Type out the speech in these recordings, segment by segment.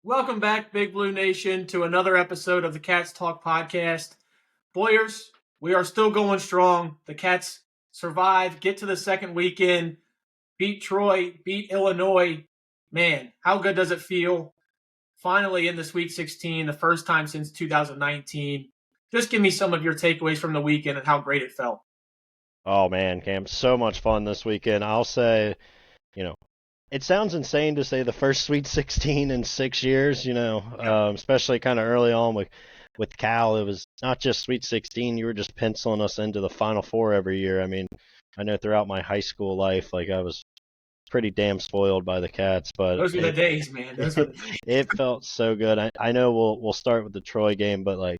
Welcome back, Big Blue Nation, to another episode of the Cats Talk podcast. Boyers, we are still going strong. The Cats survive, get to the second weekend, beat Troy, beat Illinois. Man, how good does it feel? Finally in the Sweet 16, the first time since 2019. Just give me some of your takeaways from the weekend and how great it felt. Oh man, Cam, so much fun this weekend. I'll say, you know, it sounds insane to say the first Sweet 16 in 6 years, especially kind of early on with Cal. It was not just Sweet 16, you were just penciling us into the Final Four every year. I mean, I know throughout my high school life, like I was pretty damn spoiled by the Cats, but Those were the days, man. Those were the days. it felt so good. I know we'll start with the Troy game, but like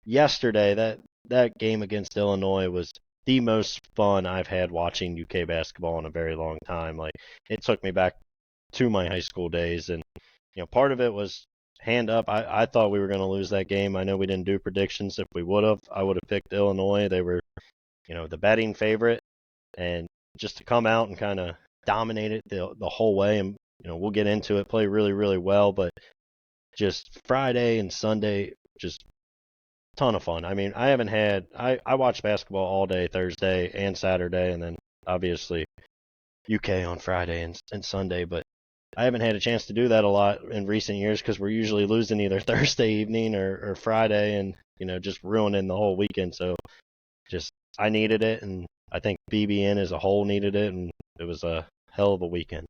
yesterday, that game against Illinois was the most fun I've had watching UK basketball in a very long time. Like it took me back to my high school days, and part of it was hand up. I thought we were going to lose that game. I know we didn't do predictions. If we would have, I would have picked Illinois. They were, the betting favorite, and just to come out and kind of dominate it the whole way, and we'll get into it. Play really really well, but just Friday and Sunday just ton of fun. I mean, I watched basketball all day Thursday and Saturday, and then obviously UK on Friday and Sunday, but I haven't had a chance to do that a lot in recent years because we're usually losing either Thursday evening or Friday, and just ruining the whole weekend. So just I needed it, and I think BBN as a whole needed it, and it was a hell of a weekend.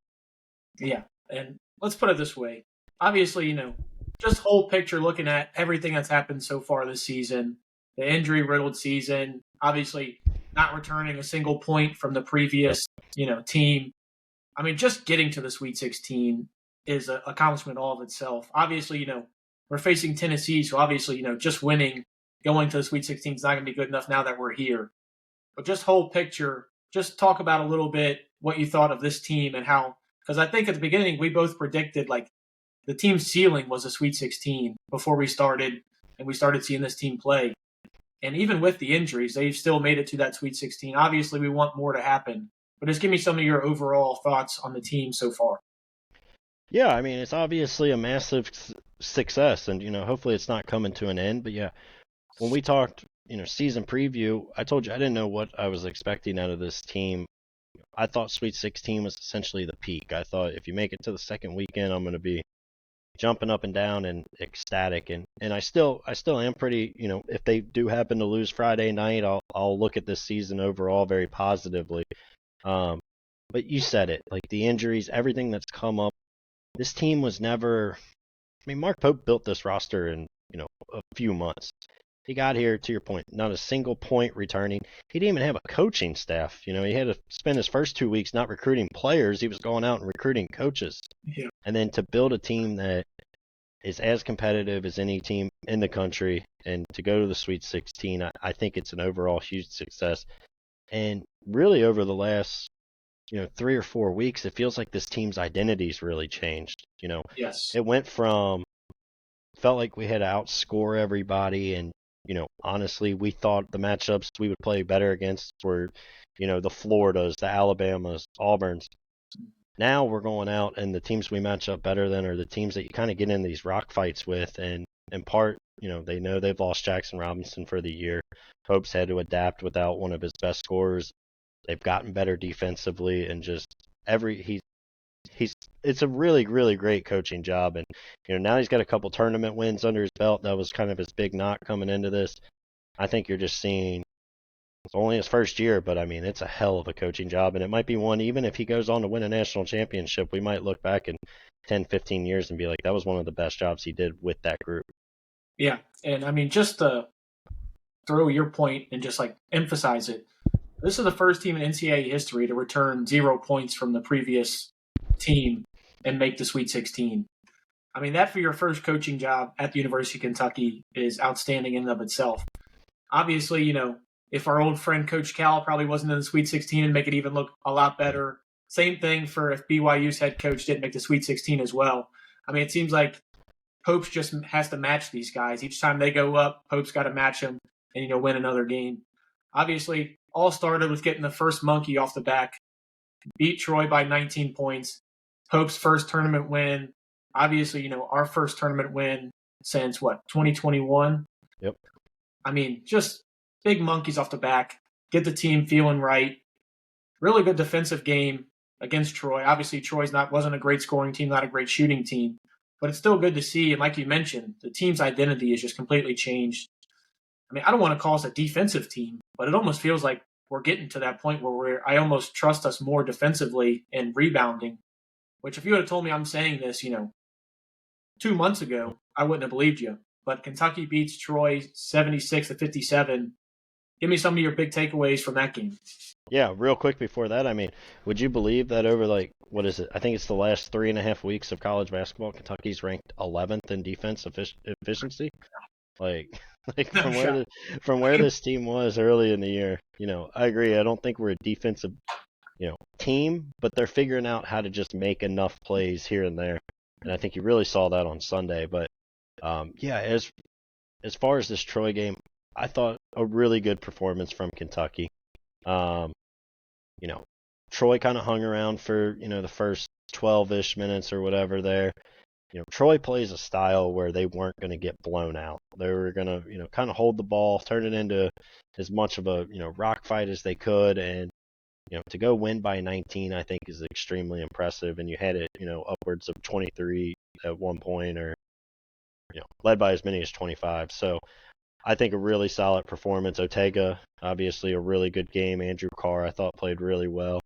Yeah, and let's put it this way. Obviously, just whole picture looking at everything that's happened so far this season, the injury-riddled season, obviously not returning a single point from the previous, team. I mean, just getting to the Sweet 16 is an accomplishment all of itself. Obviously, we're facing Tennessee, so obviously, just winning, going to the Sweet 16 is not going to be good enough now that we're here. But just whole picture, just talk about a little bit what you thought of this team and how, because I think at the beginning we both predicted like the team's ceiling was a Sweet 16 before we started, and we started seeing this team play. And even with the injuries, they've still made it to that Sweet 16. Obviously, we want more to happen. But just give me some of your overall thoughts on the team so far. Yeah, I mean, it's obviously a massive success, and hopefully it's not coming to an end. But yeah, when we talked, season preview, I told you I didn't know what I was expecting out of this team. I thought Sweet 16 was essentially the peak. I thought if you make it to the second weekend, I'm going to be jumping up and down and ecstatic, and I still am pretty, if they do happen to lose Friday night, I'll look at this season overall very positively. But you said it, like the injuries, everything that's come up. This team was never. I mean, Mark Pope built this roster in a few months. He got here, to your point, not a single point returning. He didn't even have a coaching staff. He had to spend his first 2 weeks not recruiting players. He was going out and recruiting coaches. Yeah. And then to build a team that is as competitive as any team in the country and to go to the Sweet 16, I think it's an overall huge success. And really over the last 3 or 4 weeks, it feels like this team's identity's really changed. Yes. It went from felt like we had to outscore everybody, and honestly, we thought the matchups we would play better against were the Floridas, the Alabamas, Auburns. Now we're going out, and the teams we match up better than are the teams that you kind of get in these rock fights with, and in part, they know they've lost Jackson Robinson for the year. Pope's had to adapt without one of his best scorers. They've gotten better defensively, and just it's a really really great coaching job, and now he's got a couple tournament wins under his belt. That was kind of his big knock coming into this. I think you're just seeing it's only his first year, but I mean it's a hell of a coaching job, and it might be one, even if he goes on to win a national championship, we might look back in 10-15 years and be like, that was one of the best jobs he did with that group. Yeah, and I mean, just to throw your point and just like emphasize it, this is the first team in NCAA history to return 0 points from the previous team and make the Sweet 16. I mean, that for your first coaching job at the University of Kentucky is outstanding in and of itself. Obviously, if our old friend Coach Cal probably wasn't in the Sweet 16 and make it even look a lot better. Same thing for if BYU's head coach didn't make the Sweet 16 as well. I mean, it seems like Pope's just has to match these guys. Each time they go up, Pope's got to match them and, win another game. Obviously, all started with getting the first monkey off the back, beat Troy by 19 points. Pope's first tournament win. Obviously, our first tournament win since 2021. Yep. I mean, just big monkeys off the back. Get the team feeling right. Really good defensive game against Troy. Obviously, Troy's wasn't a great scoring team, not a great shooting team, but it's still good to see. And like you mentioned, the team's identity is just completely changed. I mean, I don't want to call us a defensive team, but it almost feels like we're getting to that point where I almost trust us more defensively and rebounding. Which, if you would have told me I'm saying this, 2 months ago, I wouldn't have believed you. But Kentucky beats Troy 76-57. Give me some of your big takeaways from that game. Yeah, real quick before that, I mean, would you believe that over what is it? I think it's the last 3.5 weeks of college basketball, Kentucky's ranked 11th in defense efficiency. Like, from where this team was early in the year, I agree. I don't think we're a defensive, team, but they're figuring out how to just make enough plays here and there, and I think you really saw that on Sunday. But yeah, as far as this Troy game, I thought a really good performance from Kentucky. Troy kind of hung around for, the first 12-ish minutes or whatever there. Troy plays a style where they weren't going to get blown out. They were going to, kind of hold the ball, turn it into as much of a, rock fight as they could. And, to go win by 19, I think is extremely impressive. And you had it, upwards of 23 at one point or, led by as many as 25. So I think a really solid performance. Otega, obviously a really good game. Andrew Carr, I thought, played really well.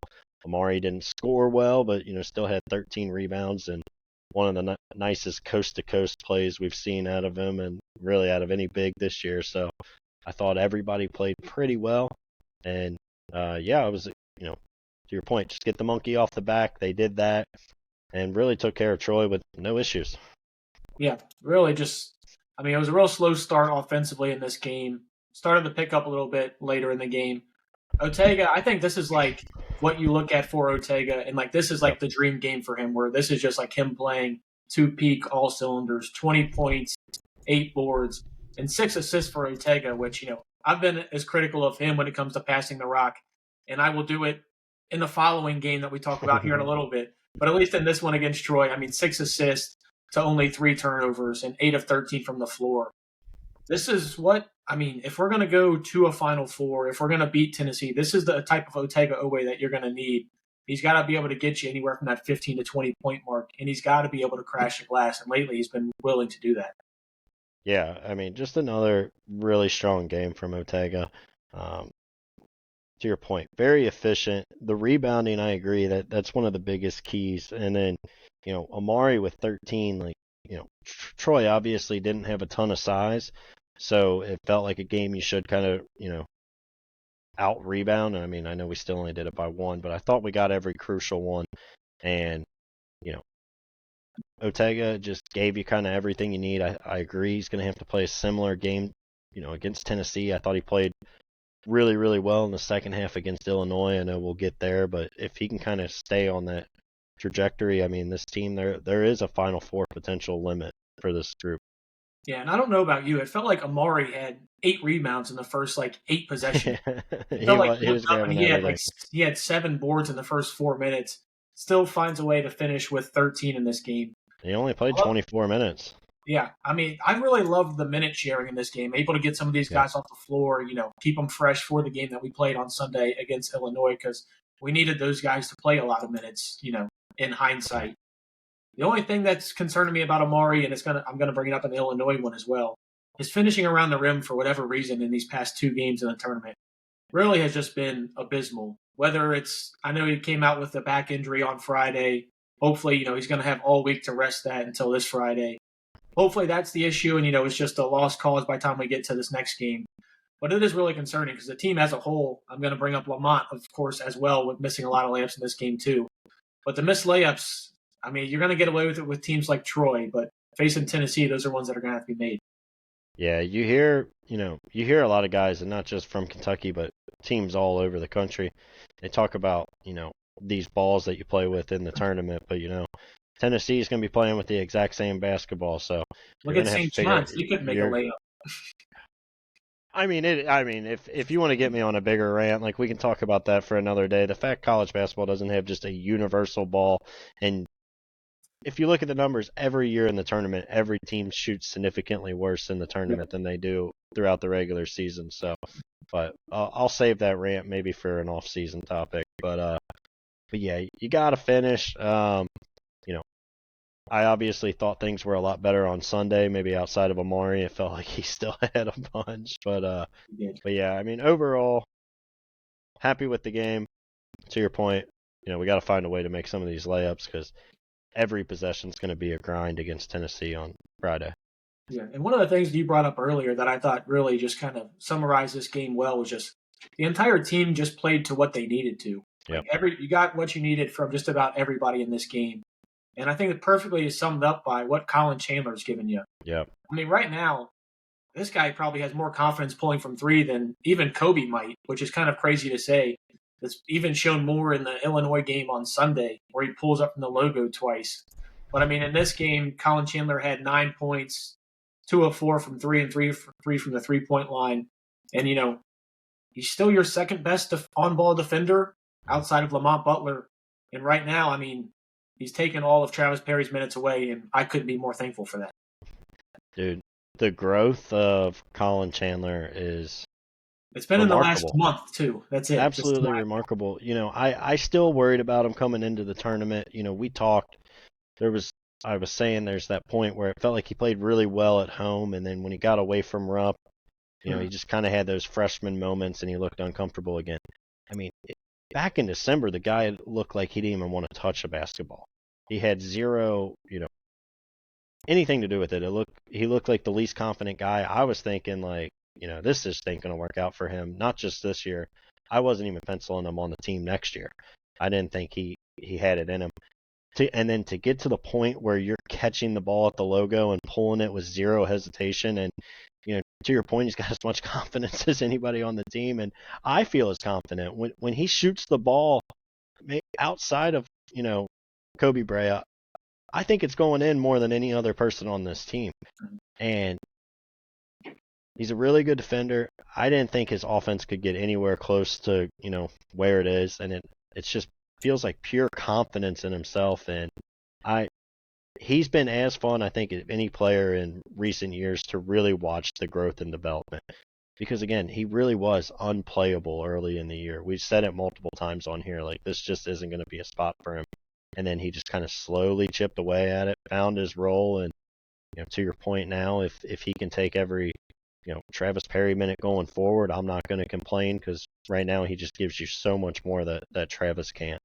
Amari didn't score well, but, still had 13 rebounds and one of the nicest coast-to-coast plays we've seen out of him and really out of any big this year. So I thought everybody played pretty well. And, yeah, it was, to your point, just get the monkey off the back. They did that and really took care of Troy with no issues. Yeah, really it was a real slow start offensively in this game. Started to pick up a little bit later in the game. Otega, I think this is like what you look at for Otega, and this is like the dream game for him, where this is just like him playing two peak all cylinders, 20 points, 8 boards, and 6 assists for Otega, which, I've been as critical of him when it comes to passing the rock, and I will do it in the following game that we talk about here in a little bit. But at least in this one against Troy, 6 assists to only 3 turnovers and 8 of 13 from the floor. This is if we're going to go to a Final Four, if we're going to beat Tennessee, this is the type of Otega Oweh that you're going to need. He's got to be able to get you anywhere from that 15 to 20 point mark, and he's got to be able to crash the glass. And lately, he's been willing to do that. Yeah, just another really strong game from Otega. To your point, very efficient. The rebounding, I agree that's one of the biggest keys. And then, Amari with 13, Troy obviously didn't have a ton of size, so it felt like a game you should kind of, out rebound. I know we still only did it by 1, but I thought we got every crucial one. And, Otega just gave you kind of everything you need. I agree he's going to have to play a similar game, against Tennessee. I thought he played really, really well in the second half against Illinois. I know we'll get there, but if he can kind of stay on that trajectory, this team, there is a Final Four potential limit for this group. Yeah, and I don't know about you. It felt like Amari had 8 rebounds in the first 8 possessions. He had 7 boards in the first 4 minutes. Still finds a way to finish with 13 in this game. He only played 24 minutes. Yeah, I really loved the minute sharing in this game. Able to get some of these guys off the floor, keep them fresh for the game that we played on Sunday against Illinois, because we needed those guys to play a lot of minutes, in hindsight. The only thing that's concerning me about Amari, and I'm going to bring it up in the Illinois one as well, is finishing around the rim for whatever reason in these past 2 games in the tournament. Really has just been abysmal. Whether it's, I know he came out with a back injury on Friday. Hopefully, he's going to have all week to rest that until this Friday. Hopefully that's the issue, and, it's just a lost cause by the time we get to this next game. But it is really concerning because the team as a whole, I'm going to bring up Lamont, of course, as well, with missing a lot of layups in this game too. But the missed layups, you're going to get away with it with teams like Troy, but facing Tennessee, those are ones that are going to have to be made. Yeah, you hear a lot of guys, and not just from Kentucky, but teams all over the country. They talk about, these balls that you play with in the tournament, but, Tennessee is going to be playing with the exact same basketball. So look at St. John's; he couldn't make a layup. If you want to get me on a bigger rant, we can talk about that for another day. The fact college basketball doesn't have just a universal ball, and if you look at the numbers, every year in the tournament, every team shoots significantly worse in the tournament than they do throughout the regular season. So, but I'll save that rant maybe for an off-season topic. But yeah, you got to finish. You know, I obviously thought things were a lot better on Sunday. Maybe outside of Amari, it felt like he still had a bunch. But yeah, I mean, overall, happy with the game. To your point, we got to find a way to make some of these layups because every possession is going to be a grind against Tennessee on Friday. Yeah, and one of the things you brought up earlier that I thought really just kind of summarized this game well was just the entire team just played to what they needed to. Yep. Like you got what you needed from just about everybody in this game. And I think it perfectly is summed up by what Colin Chandler's given you. Yeah. I mean, right now, this guy probably has more confidence pulling from three than even Kobe might, which is kind of crazy to say. It's even shown more in the Illinois game on Sunday, where he pulls up from the logo twice. But I mean, in this game, Colin Chandler had 9 points, 2 of 4 from three, and 3 from the 3-point line. And, he's still your second best on-ball defender outside of Lamont Butler. And right now, I mean, he's taken all of Travis Perry's minutes away, and I couldn't be more thankful for that. Dude, the growth of Colin Chandler is it's been remarkable. In the last month, too. That's it. Absolutely remarkable. I still worried about him coming into the tournament. We talked. I was saying there's that point where it felt like he played really well at home, and then when he got away from Rupp, he just kind of had those freshman moments, and he looked uncomfortable again. I mean, back in December, the guy looked like he didn't even want to touch a basketball. He had zero, anything to do with it. He looked like the least confident guy. I was thinking like, this just ain't going to work out for him. Not just this year. I wasn't even penciling him on the team next year. I didn't think he had it in him. And then to get to the point where you're catching the ball at the logo and pulling it with zero hesitation, and to your point, he's got as much confidence as anybody on the team, and I feel as confident when he shoots the ball outside of Kobe Bryant. I think it's going in more than any other person on this team, and he's a really good defender. I didn't think his offense could get anywhere close to where it is, and it's just feels like pure confidence in himself, and he's been as fun, I think, as any player in recent years to really watch the growth and development. Because again, he really was unplayable early in the year. We've said it multiple times on here, like this just isn't going to be a spot for him. And then he just kind of slowly chipped away at it, found his role, and to your point now, if he can take every Travis Perry minute going forward, I'm not going to complain because right now he just gives you so much more that Travis can't.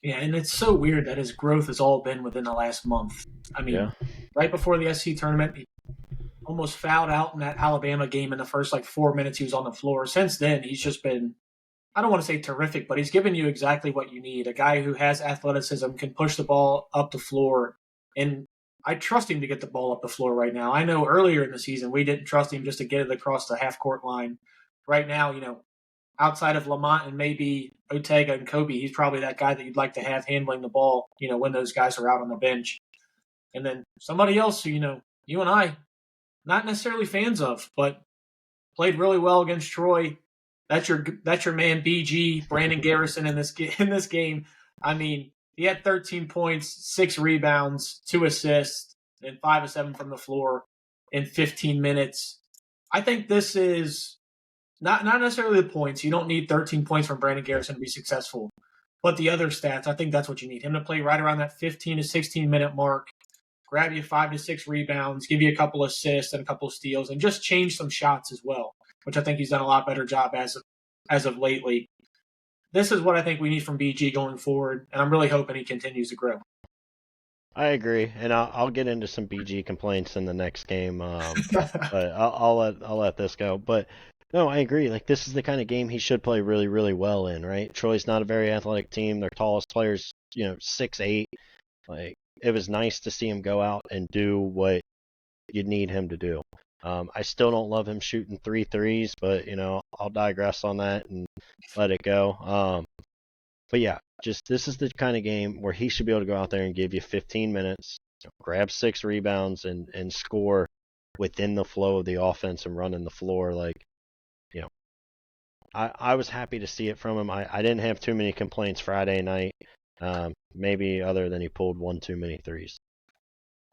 Yeah, and it's so weird that his growth has all been within the last month. I mean, Right before the SC tournament, he almost fouled out in that Alabama game in the first 4 minutes he was on the floor. Since then, he's just been, I don't want to say terrific, but he's given you exactly what you need. A guy who has athleticism, can push the ball up the floor, and I trust him to get the ball up the floor right now. I know earlier in the season we didn't trust him just to get it across the half-court line. Right now, outside of Lamont and maybe Ortega and Kobe, he's probably that guy that you'd like to have handling the ball, when those guys are out on the bench. And then somebody else who, you and I, not necessarily fans of, but played really well against Troy. That's your man BG, Brandon Garrison in this game. I mean, he had 13 points, 6 rebounds, 2 assists, and 5 of 7 from the floor in 15 minutes. I think this is not necessarily the points. You don't need 13 points from Brandon Garrison to be successful. But the other stats, I think that's what you need. Him to play right around that 15 to 16 minute mark, grab you 5 to 6 rebounds, give you a couple assists and a couple of steals, and just change some shots as well, which I think he's done a lot better job as of lately. This is what I think we need from BG going forward, and I'm really hoping he continues to grow. I agree, and I'll get into some BG complaints in the next game, but I'll let this go. But no, I agree. Like, this is the kind of game he should play really, really well in, right? Troy's not a very athletic team. Their tallest player's 6'8". Like, it was nice to see him go out and do what you'd need him to do. I still don't love him shooting 3 threes, but I'll digress on that and let it go. But yeah, just this is the kind of game where he should be able to go out there and give you 15 minutes, grab 6 rebounds, and score within the flow of the offense and running the floor. Like, I was happy to see it from him. I didn't have too many complaints Friday night, maybe other than he pulled 1 too many threes.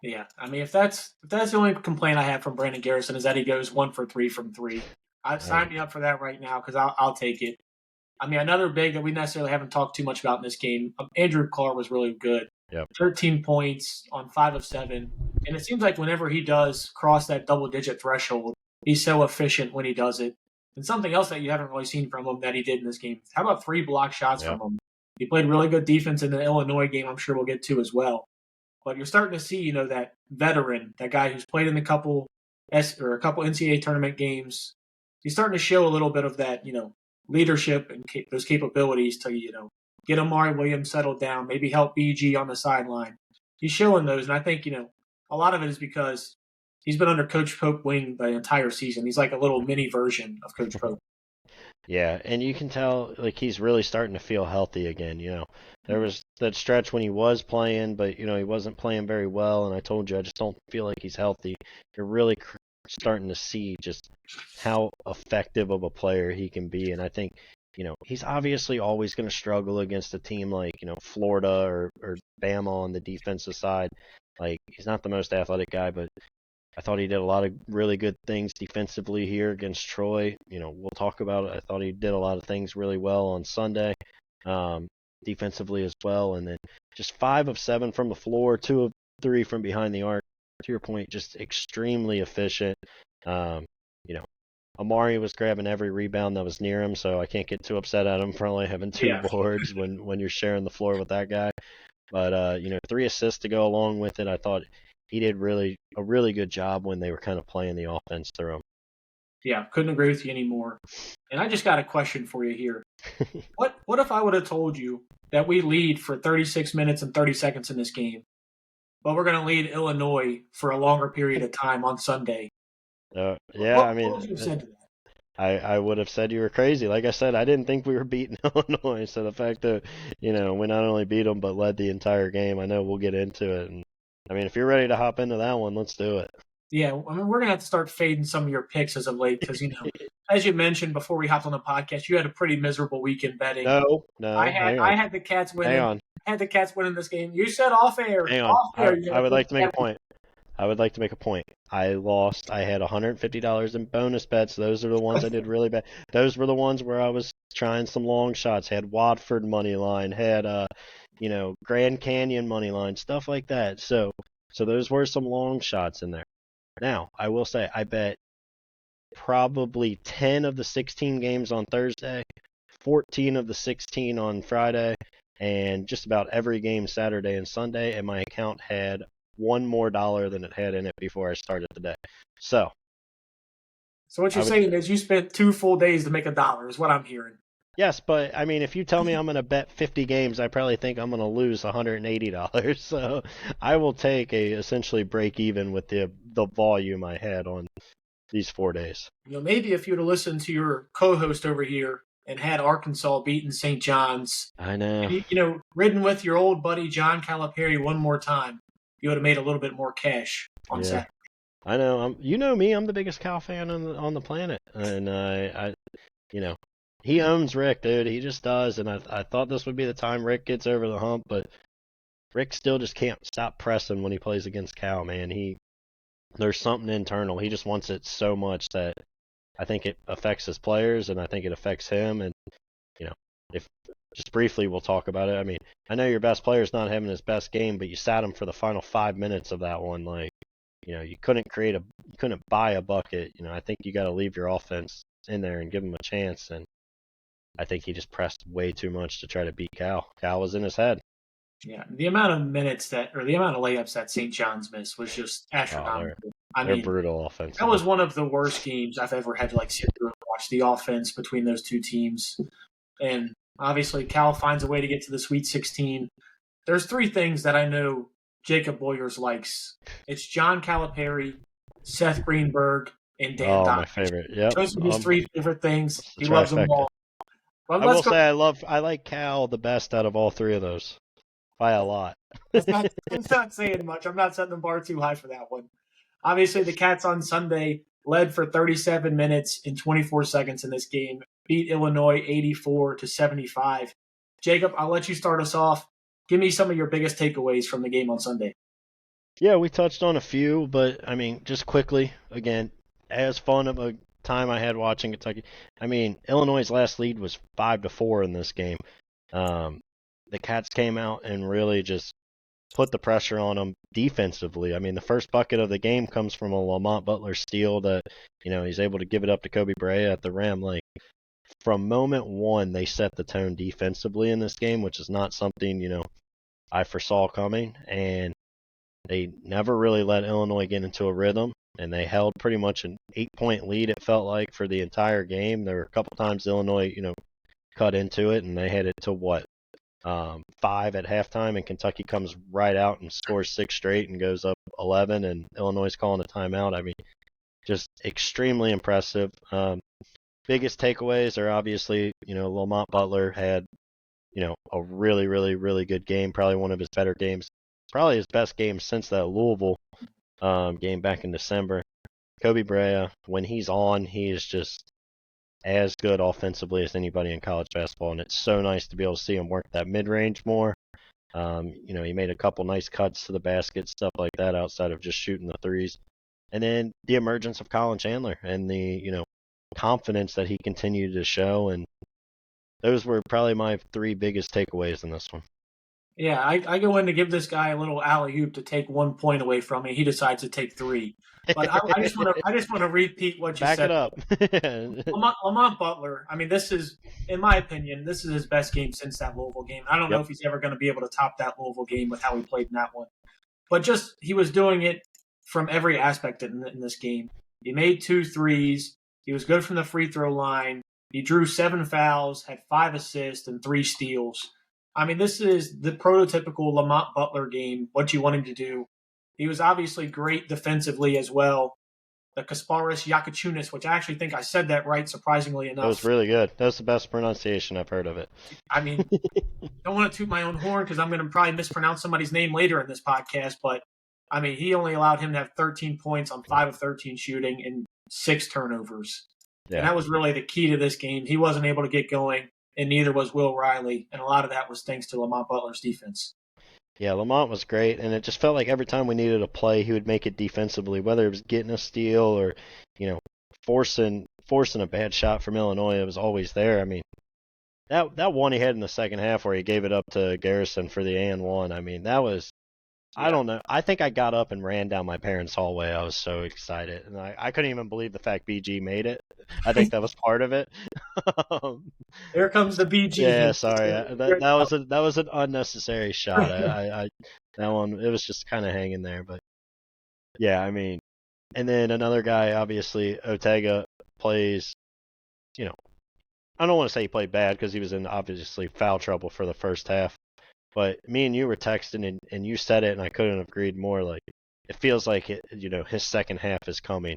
Yeah, I mean, if that's the only complaint I have from Brandon Garrison is that he goes 1 for 3 from three. I'd I, sign me up for that right now because I'll take it. I mean, another big that we necessarily haven't talked too much about in this game, Andrew Carr was really good. yep. 13 points on 5 of 7. And it seems like whenever he does cross that double-digit threshold, he's so efficient when he does it. And something else that you haven't really seen from him that he did in this game. How about 3 block shots Yep. from him? He played really good defense in the Illinois game. I'm sure we'll get to as well. But you're starting to see, that veteran, that guy who's played in a couple NCAA tournament games. He's starting to show a little bit of that, leadership and those capabilities to, get Amari Williams settled down, maybe help BG on the sideline. He's showing those, and I think, a lot of it is because he's been under Coach Pope wing the entire season. He's like a little mini version of Coach Pope. Yeah, and you can tell like he's really starting to feel healthy again. There was that stretch when he was playing, but he wasn't playing very well. And I told you I just don't feel like he's healthy. You're really starting to see just how effective of a player he can be, and I think he's obviously always going to struggle against a team like Florida or Bama on the defensive side. Like he's not the most athletic guy, but I thought he did a lot of really good things defensively here against Troy. We'll talk about it. I thought he did a lot of things really well on Sunday, defensively as well. And then just 5 of 7 from the floor, 2 of 3 from behind the arc. To your point, just extremely efficient. Amari was grabbing every rebound that was near him, so I can't get too upset at him for only having 2 boards when you're sharing the floor with that guy. But 3 assists to go along with it. I thought he did a really good job when they were kind of playing the offense through him. Yeah, couldn't agree with you anymore. And I just got a question for you here. What if I would have told you that we lead for 36 minutes and 30 seconds in this game, but we're going to lead Illinois for a longer period of time on Sunday? Yeah, what would you have said to that? I would have said you were crazy. Like I said, I didn't think we were beating Illinois. So the fact that, we not only beat them but led the entire game, I know we'll get into it. And I mean, if you're ready to hop into that one, let's do it. Yeah, I mean, we're going to have to start fading some of your picks as of late because, as you mentioned before we hopped on the podcast, you had a pretty miserable weekend betting. No. I had the Cats winning. Hang on. I had the Cats winning this game. You said off air. Hang on. Off air. I would like to make a point. I lost. I had $150 in bonus bets. Those are the ones I did really bad. Those were the ones where I was trying some long shots. Had Watford money line. Had Grand Canyon money line. Stuff like that. So those were some long shots in there. Now I will say I bet probably 10 of the 16 games on Thursday, 14 of the 16 on Friday, and just about every game Saturday and Sunday. And my account had $1 more than it had in it before I started the day. So what you're saying is you spent 2 full days to make $1 is what I'm hearing. Yes, but I mean, if you tell me I'm going to bet 50 games, I probably think I'm going to lose $180. So I will take a essentially break even with the volume I had on these 4 days. Maybe if you would have listened to your co-host over here and had Arkansas beating St. John's, I know. And, ridden with your old buddy John Calipari one more time, you would have made a little bit more cash on Saturday. I know. You know me. I'm the biggest Cal fan on the planet, and I he owns Rick, dude. He just does, and I thought this would be the time Rick gets over the hump, but Rick still just can't stop pressing when he plays against Cal, man. There's something internal. He just wants it so much that I think it affects his players, and I think it affects him. And if just briefly we'll talk about it. I mean, I know your best player's not having his best game, but you sat him for the final 5 minutes of that one. Like, you couldn't buy a bucket. I think you got to leave your offense in there and give him a chance. And I think he just pressed way too much to try to beat Cal. Cal was in his head. Yeah, the amount of the amount of layups that St. John's missed was just astronomical. They're brutal offense. That was one of the worst games I've ever had to sit through and watch the offense between those two teams. And obviously, Cal finds a way to get to the Sweet 16. There's 3 things that I know Jacob Boyers likes. It's John Calipari, Seth Greenberg, and Dan Dodd. My favorite. Yep. Those are his 3 favorite things. He loves them all. But I will say I like Cal the best out of all 3 of those by a lot. It's not saying much. I'm not setting the bar too high for that one. Obviously, the Cats on Sunday led for 37 minutes and 24 seconds in this game, beat Illinois 84-75. Jacob, I'll let you start us off. Give me some of your biggest takeaways from the game on Sunday. Yeah, we touched on a few, but I mean, just quickly, again, as fun of a time I had watching Kentucky. I mean, Illinois' last lead was 5-4 in this game. Um, the Cats came out and really just put the pressure on them defensively. I mean, the first bucket of the game comes from a Lamont Butler steal that, he's able to give it up to Kobe Brea at the rim. Like, from moment one, they set the tone defensively in this game, which is not something, I foresaw coming. And they never really let Illinois get into a rhythm, and they held pretty much an 8-point lead, it felt like, for the entire game. There were a couple times Illinois, cut into it, and they had it to what? 5 at halftime, and Kentucky comes right out and scores 6 straight and goes up 11, and Illinois is calling a timeout. I mean, just extremely impressive. Biggest takeaways are obviously, Lamont Butler had, a really, really, really good game, probably one of his better games, probably his best game since that Louisville game back in December. Kobe Brea, when he's on, he is just as good offensively as anybody in college basketball, and it's so nice to be able to see him work that mid-range more. He made a couple nice cuts to the basket, stuff like that, outside of just shooting the threes. And then the emergence of Colin Chandler and the, confidence that he continued to show, and those were probably my 3 biggest takeaways in this one. Yeah, I go in to give this guy a little alley-oop to take 1 point away from me. He decides to take 3. But I just want to repeat what you Back said. it up. Lamont Butler. I mean, this is, in my opinion, this is his best game since that Louisville game. I don't know if he's ever going to be able to top that Louisville game with how he played in that one. But just he was doing it from every aspect in this game. He made 2 threes. He was good from the free throw line. He drew 7 fouls, had 5 assists, and 3 steals. I mean, this is the prototypical Lamont Butler game, what you want him to do. He was obviously great defensively as well. The Kasparis Yakachunas, which I actually think I said that right, surprisingly enough. That was really good. That was the best pronunciation I've heard of it. I mean, don't want to toot my own horn because I'm going to probably mispronounce somebody's name later in this podcast, but I mean, he only allowed him to have 13 points on 5 of 13 shooting and 6 turnovers. Yeah. And that was really the key to this game. He wasn't able to get going, and neither was Will Riley, and a lot of that was thanks to Lamont Butler's defense. Yeah, Lamont was great, and it just felt like every time we needed a play, he would make it defensively, whether it was getting a steal or, forcing a bad shot from Illinois. It was always there. I mean, that one he had in the second half where he gave it up to Garrison for the and one. I mean, that was, I don't know. I think I got up and ran down my parents' hallway. I was so excited, and I couldn't even believe the fact BG made it. I think that was part of it. Here comes the BG. Yeah, sorry. That was an unnecessary shot. That one, it was just kind of hanging there, but yeah, I mean, and then another guy, obviously Ortega plays. I don't want to say he played bad because he was in obviously foul trouble for the first half. But me and you were texting, and you said it, and I couldn't have agreed more. Like, it feels like his second half is coming,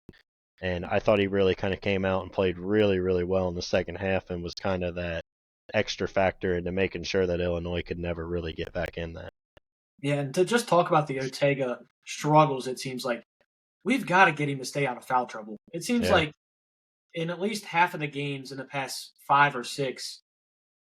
and I thought he really kind of came out and played really, really well in the second half, and was kind of that extra factor into making sure that Illinois could never really get back in that. Yeah, and to just talk about the Ortega struggles, it seems like we've got to get him to stay out of foul trouble. It seems like in at least half of the games in the past 5 or 6.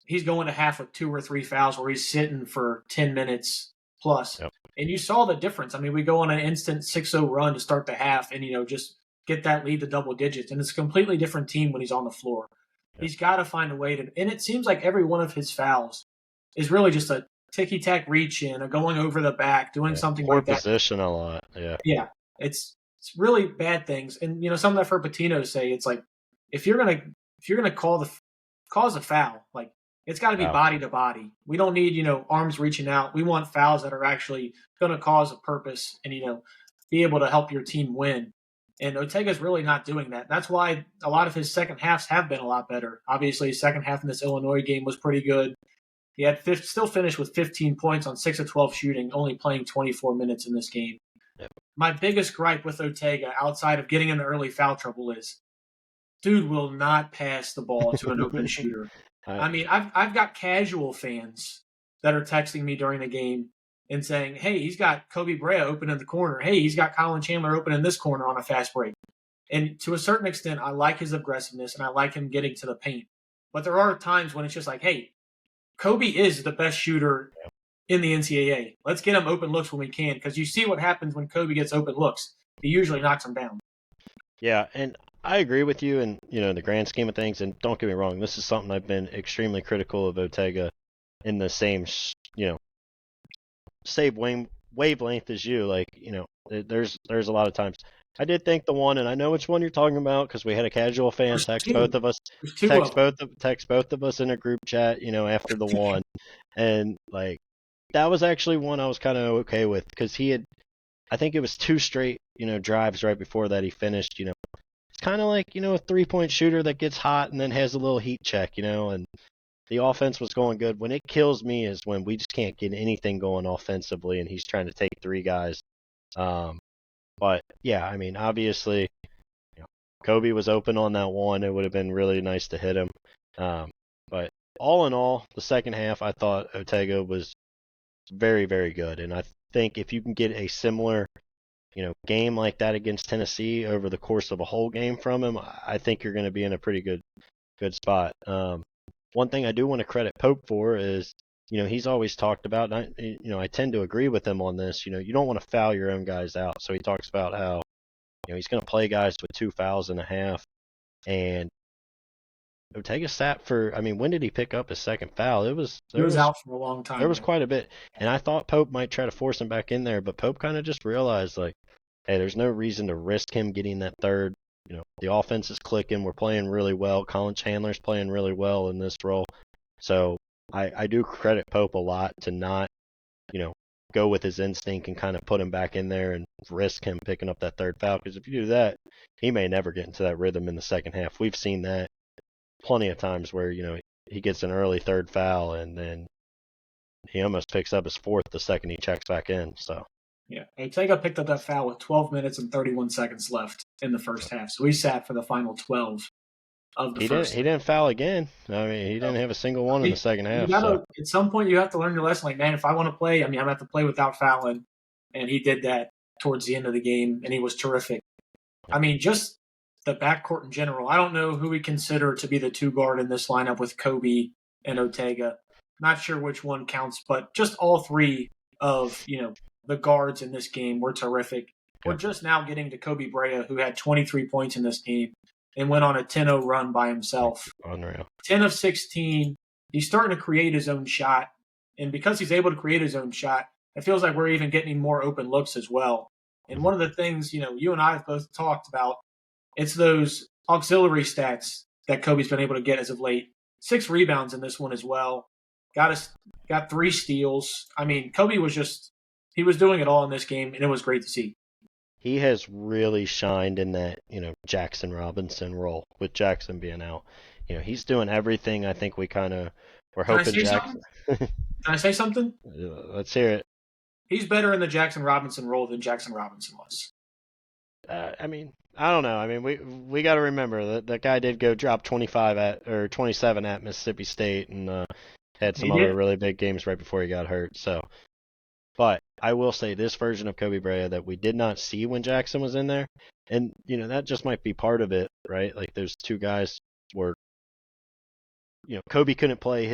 He's going to half with 2 or 3 fouls where he's sitting for 10 minutes plus. Yep. And you saw the difference. I mean, we go on an instant 6-0 run to start the half and, just get that lead to double digits. And it's a completely different team when he's on the floor. Yep. He's got to find a way to – and it seems like every one of his fouls is really just a ticky-tack reach in, a going over the back, doing something like that. Position a lot, yeah. Yeah, it's really bad things. And, something that for Patino say, it's like if you're gonna cause a foul, like, it's got to be body to body. We don't need, arms reaching out. We want fouls that are actually going to cause a purpose and, be able to help your team win. And Ortega's really not doing that. That's why a lot of his second halves have been a lot better. Obviously, his second half in this Illinois game was pretty good. He had still finished with 15 points on 6 of 12 shooting, only playing 24 minutes in this game. Yep. My biggest gripe with Ortega, outside of getting into early foul trouble, is dude will not pass the ball to an open shooter. I mean, I've got casual fans that are texting me during the game and saying, hey, he's got Kobe Brea open in the corner. Hey, he's got Colin Chandler open in this corner on a fast break. And to a certain extent, I like his aggressiveness and I like him getting to the paint. But there are times when it's just like, hey, Kobe is the best shooter in the NCAA. Let's get him open looks when we can, because you see what happens when Kobe gets open looks. He usually knocks them down. Yeah, and I agree with you in, the grand scheme of things. And don't get me wrong, this is something I've been extremely critical of Ortega in the same, same wavelength as you. Like, there's a lot of times. I did think the one, and I know which one you're talking about because we had a casual fan There's text two. both of us, There's two of them. text both of us in a group chat, after the one, and like that was actually one I was kind of okay with because he had, I think it was two straight, drives right before that he finished, it's kind of like, a 3-point shooter that gets hot and then has a little heat check, and the offense was going good. When it kills me is when we just can't get anything going offensively and he's trying to take three guys. But yeah, I mean, obviously, Kobe was open on that one. It would have been really nice to hit him. But all in all, the second half, I thought Ortega was very, very good. And I think if you can get a similar, game like that against Tennessee over the course of a whole game from him, I think you're going to be in a pretty good spot. One thing I do want to credit Pope for is, he's always talked about, and I tend to agree with him on this, you don't want to foul your own guys out. So he talks about how, he's going to play guys with 2 fouls and a half. And Ortega sat for, I mean, when did he pick up his second foul? He was out for a long time. There was quite a bit. And I thought Pope might try to force him back in there, but Pope kind of just realized, like, hey, there's no reason to risk him getting that third. The offense is clicking. We're playing really well. Colin Chandler's playing really well in this role. So I do credit Pope a lot to not, go with his instinct and kind of put him back in there and risk him picking up that third foul. Because if you do that, he may never get into that rhythm in the second half. We've seen that plenty of times where, he gets an early third foul and then he almost picks up his fourth the second he checks back in. So. Yeah, Ortega picked up that foul with 12 minutes and 31 seconds left in the first half. So he sat for the final 12 of the first. He didn't foul again. I mean, he didn't have a single one in the second half. At some point, you have to learn your lesson. Like, man, if I want to play, I'm going to have to play without fouling. And he did that towards the end of the game, and he was terrific. I mean, just the backcourt in general. I don't know who we consider to be the two guard in this lineup with Kobe and Ortega. Not sure which one counts, but just all three of, the guards in this game were terrific. We're just now getting to Kobe Brea, who had 23 points in this game and went on a 10-0 run by himself. Unreal. 10 of 16. He's starting to create his own shot. And because he's able to create his own shot, it feels like we're even getting more open looks as well. And one of the things, you and I have both talked about, it's those auxiliary stats that Kobe's been able to get as of late. 6 rebounds in this one as well. Got 3 steals. I mean, Kobe was he was doing it all in this game, and it was great to see. He has really shined in that, Jackson Robinson role with Jackson being out. He's doing everything I think we kind of were hoping Jackson. Can I say something? Let's hear it. He's better in the Jackson Robinson role than Jackson Robinson was. I mean, I don't know. I mean, we got to remember that guy did go drop 27 at Mississippi State and had some other really big games right before he got hurt. So, but I will say this version of Kobe Brea that we did not see when Jackson was in there, and that just might be part of it, right? Like those two guys were, Kobe couldn't play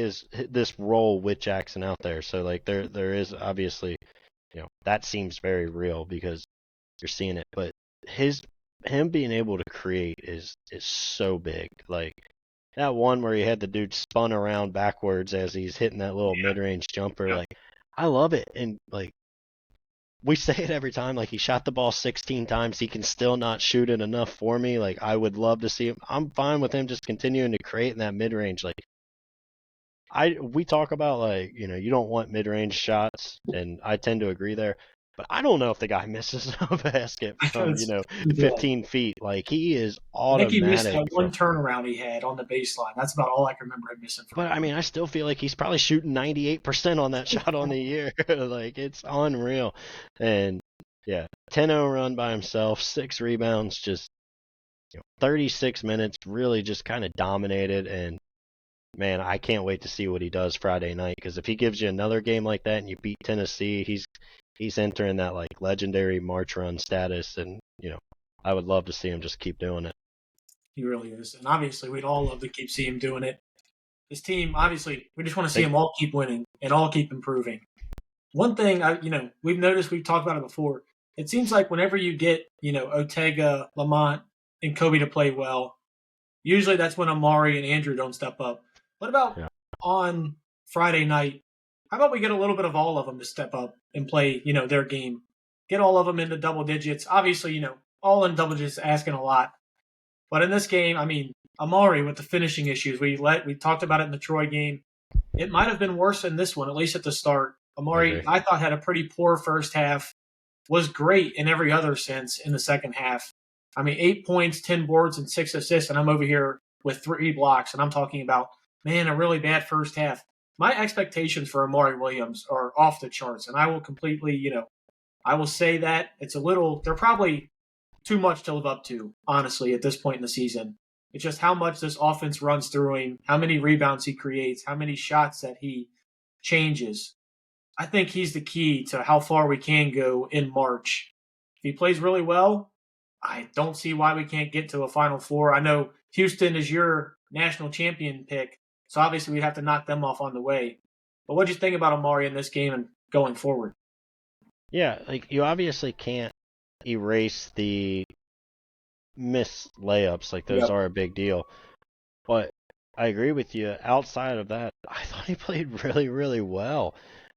this role with Jackson out there, so like there is obviously, that seems very real because you're seeing it, but him being able to create is so big. Like that one where he had the dude spun around backwards as he's hitting that little mid-range jumper, like I love it. And like we say it every time, like he shot the ball 16 times, he can still not shoot it enough for me. Like I would love to see him. I'm fine with him just continuing to create in that mid-range. Like we talk about like, you don't want mid-range shots, and I tend to agree there. But I don't know if the guy misses a basket from, 15 feet. Like, he is automatic. I think he missed that one turnaround he had on the baseline. That's about all I can remember him missing. But, I mean, I still feel like he's probably shooting 98% on that shot on the year. Like, it's unreal. And, yeah, 10-0 run by himself, 6 rebounds, just 36 minutes, really just kind of dominated. And, man, I can't wait to see what he does Friday night. Because if he gives you another game like that and you beat Tennessee, he's entering that like legendary March run status, and I would love to see him just keep doing it. He really is, and obviously we'd all love to keep seeing him doing it. His team, obviously, we just want to see them all keep winning and all keep improving. One thing we've noticed, we've talked about it before. It seems like whenever you get, Ortega, Lamont, and Kobe to play well, usually that's when Amari and Andrew don't step up. What about Yeah. on Friday night? How about we get a little bit of all of them to step up and play, their game? Get all of them into double digits. Obviously, all in double digits asking a lot. But in this game, I mean, Amari with the finishing issues, we talked about it in the Troy game. It might have been worse in this one, at least at the start. I Amari, agree. I thought, had a pretty poor first half, was great in every other sense in the second half. I mean, 8 points, 10 boards, and 6 assists, and I'm over here with 3 blocks, and I'm talking about, man, a really bad first half. My expectations for Amari Williams are off the charts, and I will completely, I will say that they're probably too much to live up to, honestly, at this point in the season. It's just how much this offense runs through him, how many rebounds he creates, how many shots that he changes. I think he's the key to how far we can go in March. If he plays really well, I don't see why we can't get to a Final Four. I know Houston is your national champion pick, so obviously we'd have to knock them off on the way. But what do you think about Amari in this game and going forward? Yeah, like you obviously can't erase the missed layups. Like those Yep. are a big deal. But I agree with you. Outside of that, I thought he played really, really well.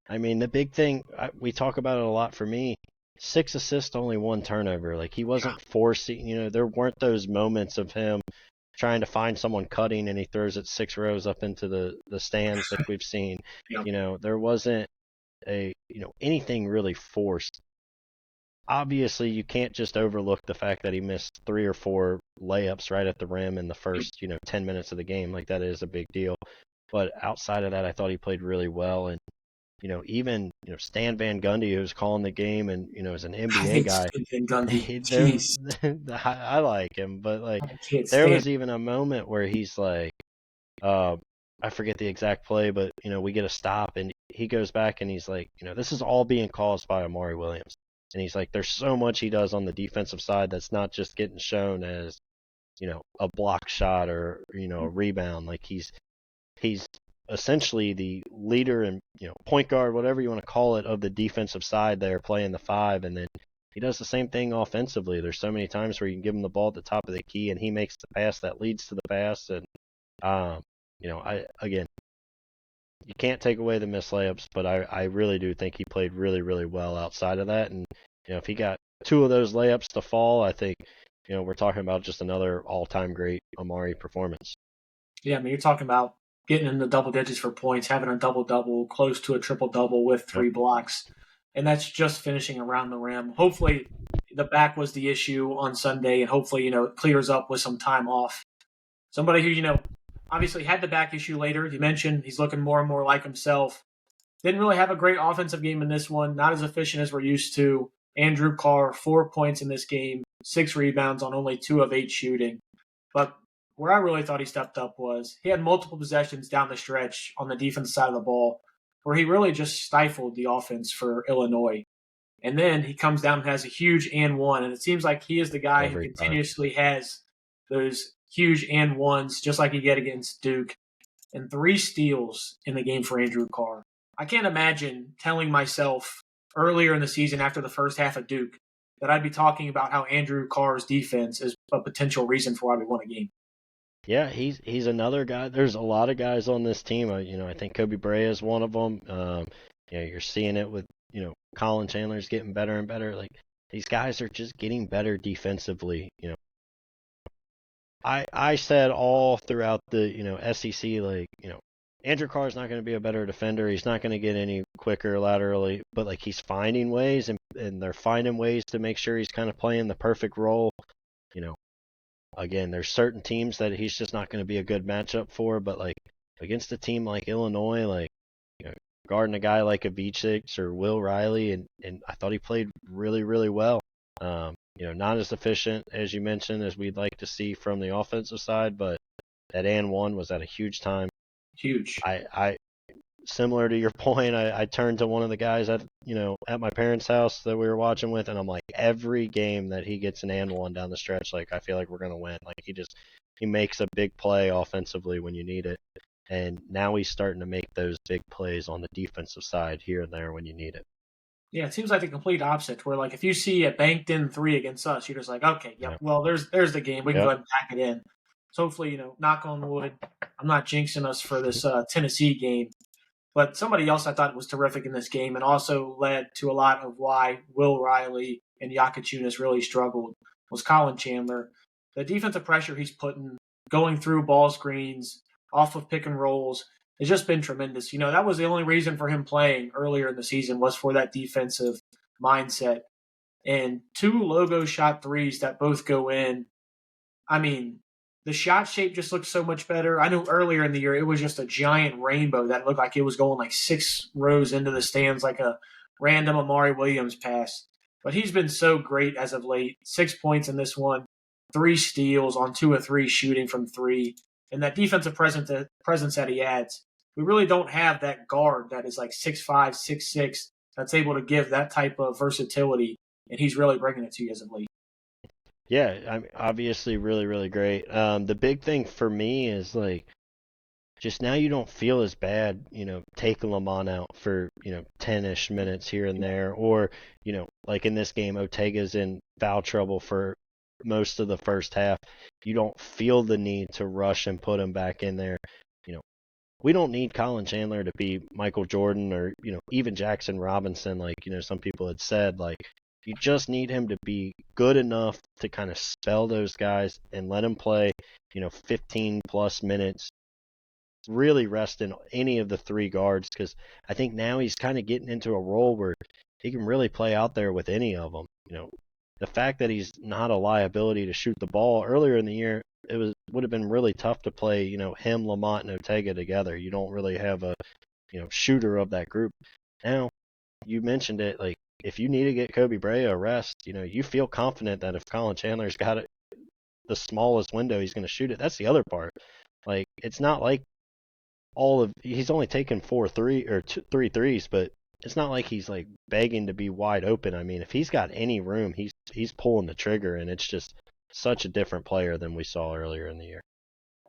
I mean, the big thing, we talk about it a lot for me, 6 assists, only 1 turnover. Like he wasn't forcing, there weren't those moments of him trying to find someone cutting and he throws it 6 rows up into the stands like we've seen. Yep. There wasn't anything really forced. Obviously, you can't just overlook the fact that he missed 3 or 4 layups right at the rim in the first, 10 minutes of the game. Like that is a big deal. But outside of that, I thought he played really well. And, even, Stan Van Gundy, who's calling the game and, is an I NBA hate guy, Stan Gundy. there, Jeez. I like him, but like I can't there stand was even a moment where he's like, uh, I forget the exact play, but we get a stop and he goes back and he's like, this is all being caused by Amari Williams. And he's like, there's so much he does on the defensive side that's not just getting shown as, a block shot or, a rebound. Like he's essentially the leader and, point guard, whatever you want to call it, of the defensive side there playing the five. And then he does the same thing offensively. There's so many times where you can give him the ball at the top of the key and he makes the pass that leads to the pass. And, again, you can't take away the missed layups, but I really do think he played really, really well outside of that. And, if he got 2 of those layups to fall, I think, we're talking about just another all-time great Amari performance. Yeah, I mean, you're talking about getting in the double digits for points, having a double double, close to a triple double with Yep. 3 blocks, and that's just finishing around the rim. Hopefully, the back was the issue on Sunday, and hopefully, it clears up with some time off. Somebody who obviously had the back issue later. You mentioned he's looking more and more like himself. Didn't really have a great offensive game in this one. Not as efficient as we're used to. Andrew Carr, 4 points in this game, 6 rebounds on only 2 of 8 shooting. But where I really thought he stepped up was he had multiple possessions down the stretch on the defense side of the ball where he really just stifled the offense for Illinois. And then he comes down and has a huge and one. And it seems like he is the guy who continuously has those huge and ones, just like he did against Duke, and 3 steals in the game for Andrew Carr. I can't imagine telling myself earlier in the season after the first half of Duke that I'd be talking about how Andrew Carr's defense is a potential reason for why we won a game. Yeah, he's another guy. There's a lot of guys on this team. I think Kobe Brea is one of them. You're seeing it with Colin Chandler's getting better and better. Like these guys are just getting better defensively. I said all throughout the SEC, like Andrew Carr's not going to be a better defender. He's not going to get any quicker laterally, but like he's finding ways and they're finding ways to make sure he's kind of playing the perfect role. Again, there's certain teams that he's just not going to be a good matchup for, but like against a team like Illinois, like guarding a guy like Avicic or Will Riley, and I thought he played really, really well. Not as efficient as you mentioned as we'd like to see from the offensive side, but that and one was at a huge time. Huge. I similar to your point, I turned to one of the guys at my parents' house that we were watching with, and I'm like, every game that he gets an and one down the stretch, like I feel like we're gonna win. Like he makes a big play offensively when you need it. and now he's starting to make those big plays on the defensive side here and there when you need it. Yeah, it seems like the complete opposite. Where like if you see a banked in three against us, you're just like, okay, yep. Yeah. Well, there's the game. We can go Yep. ahead and pack it in. So hopefully, knock on wood. I'm not jinxing us for this Tennessee game, but somebody else I thought was terrific in this game and also led to a lot of why Will Riley and Yakachunas really struggled was Colin Chandler. The defensive pressure he's putting, going through ball screens, off of pick and rolls, has just been tremendous. That was the only reason for him playing earlier in the season was for that defensive mindset. And two logo shot threes that both go in. I mean, the shot shape just looks so much better. I know earlier in the year it was just a giant rainbow that looked like it was going like 6 rows into the stands, like a random Amari Williams pass. But he's been so great as of late. 6 points in this one, 3 steals on 2 of 3 shooting from 3, and that defensive presence that he adds. We really don't have that guard that is like 6'5", 6'6", that's able to give that type of versatility, and he's really bringing it to you as of late. Yeah, I'm obviously really, really great. The big thing for me is like just now you don't feel as bad, taking Lamont out for, 10-ish minutes here and there, or, like in this game, Ortega's in foul trouble for most of the first half. You don't feel the need to rush and put him back in there. We don't need Colin Chandler to be Michael Jordan or, even Jackson Robinson, like, some people had said, like, you just need him to be good enough to kind of spell those guys and let him play, 15 plus minutes, really rest in any of the 3 guards, because I think now he's kind of getting into a role where he can really play out there with any of them. The fact that he's not a liability to shoot the ball earlier in the year, would have been really tough to play, him, Lamont, and Ortega together. You don't really have a, shooter of that group. Now, you mentioned it, like, if you need to get Kobe Brea a rest, you feel confident that if Colin Chandler's got it, the smallest window, he's going to shoot it. That's the other part. Like, it's not like he's only taken 3 threes, but it's not like he's like begging to be wide open. I mean, if he's got any room, he's pulling the trigger, and it's just such a different player than we saw earlier in the year.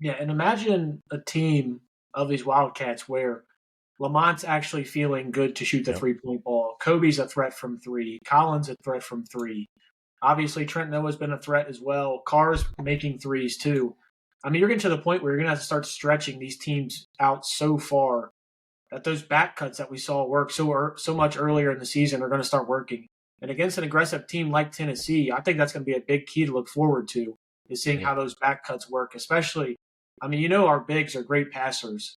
Yeah, and imagine a team of these Wildcats where Lamont's actually feeling good to shoot the 3-point ball. Kobe's a threat from 3. Colin's a threat from 3. Obviously, Trent Noah's been a threat as well. Carr's making threes too. I mean, you're getting to the point where you're going to have to start stretching these teams out so far that those back cuts that we saw work so much earlier in the season are going to start working. And against an aggressive team like Tennessee, I think that's going to be a big key to look forward to, is seeing how those back cuts work, especially, I mean, our bigs are great passers.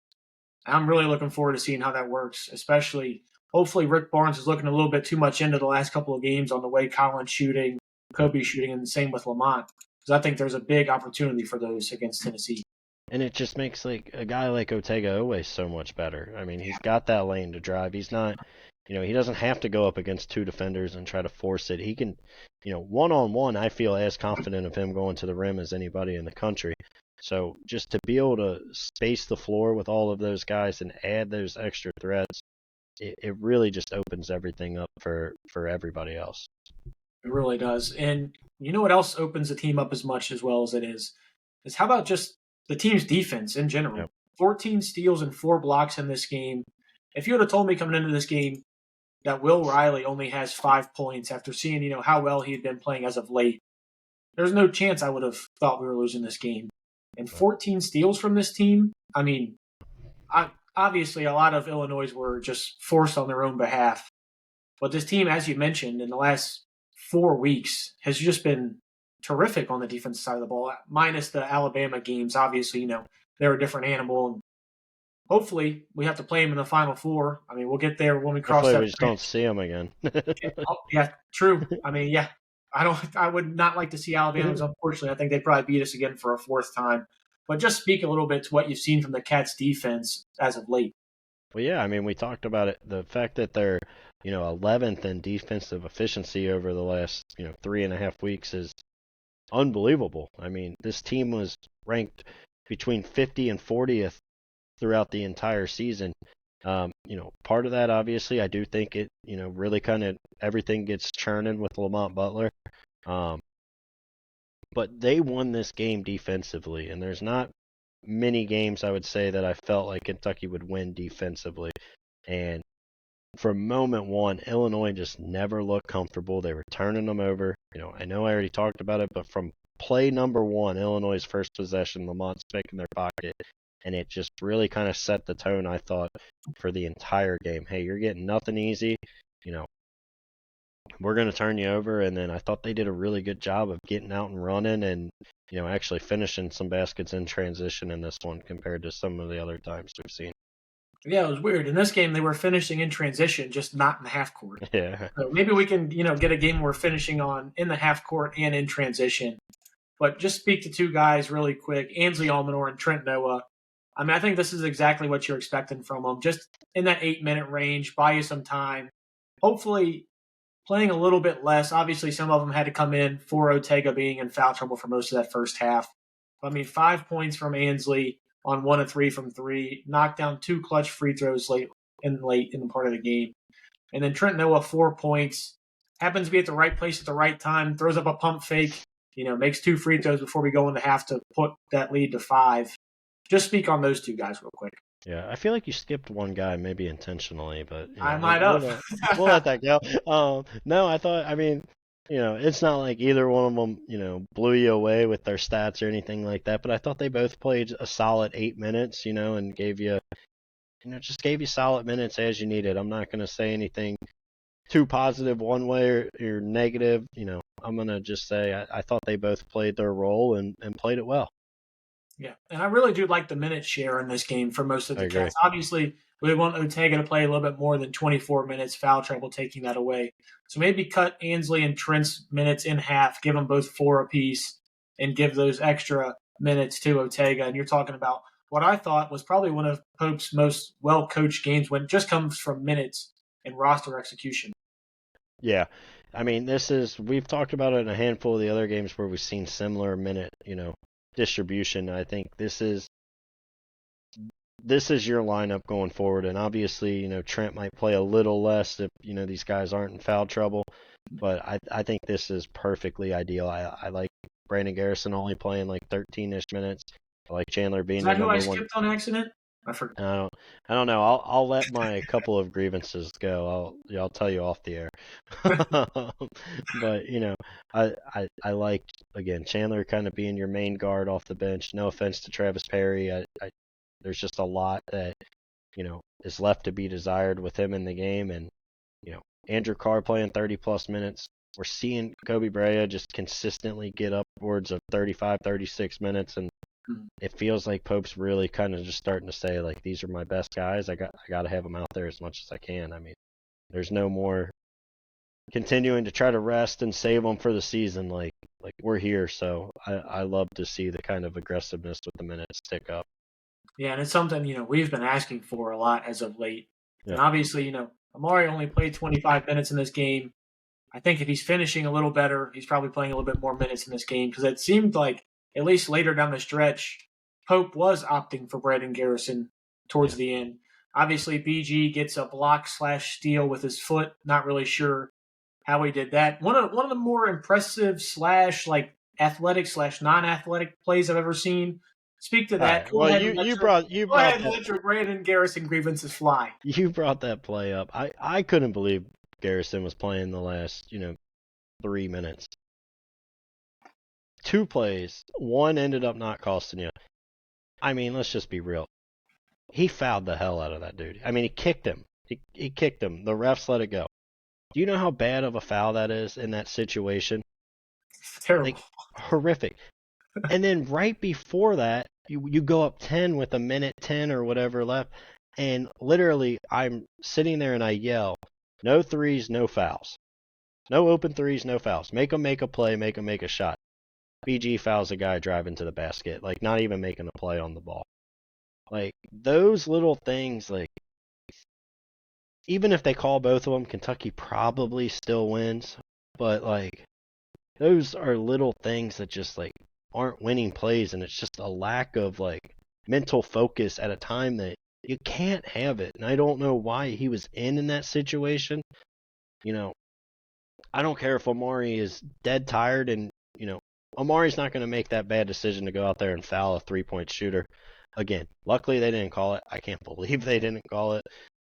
I'm really looking forward to seeing how that works, especially hopefully Rick Barnes is looking a little bit too much into the last couple of games on the way Colin's shooting, Kobe's shooting, and the same with Lamont, because I think there's a big opportunity for those against Tennessee. And it just makes like a guy like Ortega always so much better. I mean, he's got that lane to drive. He's not, he doesn't have to go up against 2 defenders and try to force it. He can, one-on-one, I feel as confident of him going to the rim as anybody in the country. So just to be able to space the floor with all of those guys and add those extra threats, it really just opens everything up for everybody else. It really does. And you know what else opens the team up as much as well as it is how about just the team's defense in general? Yep. 14 steals and 4 blocks in this game. If you would have told me coming into this game that Will Riley only has 5 points after seeing, how well he had been playing as of late, there's no chance I would have thought we were losing this game. And 14 steals from this team, I mean, obviously a lot of Illinois were just forced on their own behalf. But this team, as you mentioned, in the last 4 weeks has just been terrific on the defensive side of the ball, minus the Alabama games. Obviously, they're a different animal. And hopefully, we have to play them in the Final Four. I mean, we'll get there when we cross Hopefully that. We just don't see them again. Yeah, true. I mean, yeah. I would not like to see Alabama's, unfortunately. I think they'd probably beat us again for a 4th time. But just speak a little bit to what you've seen from the Cats defense as of late. Well, yeah, I mean, we talked about it. The fact that they're, 11th in defensive efficiency over the last, 3.5 weeks is unbelievable. I mean, this team was ranked between 50 and 40th throughout the entire season. Part of that, obviously, I do think it, really kind of everything gets churning with Lamont Butler. But they won this game defensively, and there's not many games I would say that I felt like Kentucky would win defensively. And from moment one, Illinois just never looked comfortable. They were turning them over. I know I already talked about it, but from play number one, Illinois' first possession, Lamont's pick in their pocket, and it just really kind of set the tone, I thought, for the entire game. Hey, you're getting nothing easy. We're going to turn you over. And then I thought they did a really good job of getting out and running and, actually finishing some baskets in transition in this one compared to some of the other times we've seen. Yeah, it was weird. In this game, they were finishing in transition, just not in the half court. Yeah. So maybe we can, get a game where we're finishing on in the half court and in transition. But just speak to two guys really quick, Ansley Almanor and Trent Noah. I mean, I think this is exactly what you're expecting from them. Just in that 8-minute range, buy you some time. Hopefully playing a little bit less. Obviously, some of them had to come in for Ortega being in foul trouble for most of that first half. I mean, 5 points from Ansley on 1 of 3 from 3, knocked down 2 clutch free throws late in the part of the game. And then Trent Noah, 4 points, happens to be at the right place at the right time, throws up a pump fake, makes 2 free throws before we go into half to put that lead to 5. Just speak on those two guys real quick. Yeah, I feel like you skipped one guy, maybe intentionally, but I might have. We'll let that go. No, I thought, it's not like either one of them, blew you away with their stats or anything like that. But I thought they both played a solid 8 minutes, and gave you, just gave you solid minutes as you needed. I'm not going to say anything too positive one way or negative. I'm going to just say I thought they both played their role and played it well. Yeah, and I really do like the minute share in this game for most of the Cats. Obviously, we want Ortega to play a little bit more than 24 minutes, foul trouble taking that away. So maybe cut Ansley and Trent's minutes in half, give them both 4 apiece, and give those extra minutes to Ortega. And you're talking about what I thought was probably one of Pope's most well-coached games when it just comes from minutes and roster execution. Yeah. I mean, we've talked about it in a handful of the other games where we've seen similar minute, distribution. I think this is your lineup going forward, and obviously, Trent might play a little less if these guys aren't in foul trouble, but I think this is perfectly ideal. I like Brandon Garrison only playing like 13-ish minutes. I like Chandler being is that the who number I skipped on accident? I forgot. I don't know. I'll let my couple of grievances go. I'll tell you off the air. But I like, again, Chandler kind of being your main guard off the bench. No offense to Travis Perry. There's just a lot that is left to be desired with him in the game, and Andrew Carr playing 30+ minutes. We're seeing Kobe Brea just consistently get upwards of 35, 36 minutes, and it feels like Pope's really kind of just starting to say, like, these are my best guys. I got to have them out there as much as I can. I mean, there's no more continuing to try to rest and save them for the season. Like we're here, so I love to see the kind of aggressiveness with the minutes tick up. Yeah, and it's something, we've been asking for a lot as of late. Yeah. And obviously, Amari only played 25 minutes in this game. I think if he's finishing a little better, he's probably playing a little bit more minutes in this game, because it seemed like at least later down the stretch, Pope was opting for Brandon Garrison towards the end. Obviously, BG gets a block/steal with his foot. Not really sure how he did that. One of the more impressive /athletic/non-athletic plays I've ever seen. Speak to that. Right. Well, you brought let your Brandon Garrison grievances fly. You brought that play up. I couldn't believe Garrison was playing the last 3 minutes. 2 plays. One ended up not costing you. I mean, let's just be real. He fouled the hell out of that dude. I mean, he kicked him. He kicked him. The refs let it go. Do you know how bad of a foul that is in that situation? Terrible. Like, horrific. And then right before that, you go up 10 with 1:10 or whatever left, and literally I'm sitting there and I yell, no threes, no fouls. No open threes, no fouls. Make them make a play, make them make a shot. BG fouls a guy driving to the basket, like not even making a play on the ball. Like, those little things, like, even if they call both of them, Kentucky probably still wins. But, like, those are little things that just, like, aren't winning plays, and it's just a lack of, like, mental focus at a time that you can't have it. And I don't know why he was in that situation. I don't care if Amari is dead tired and, Amari's not going to make that bad decision to go out there and foul a three-point shooter. Again, luckily they didn't call it. I can't believe they didn't call it.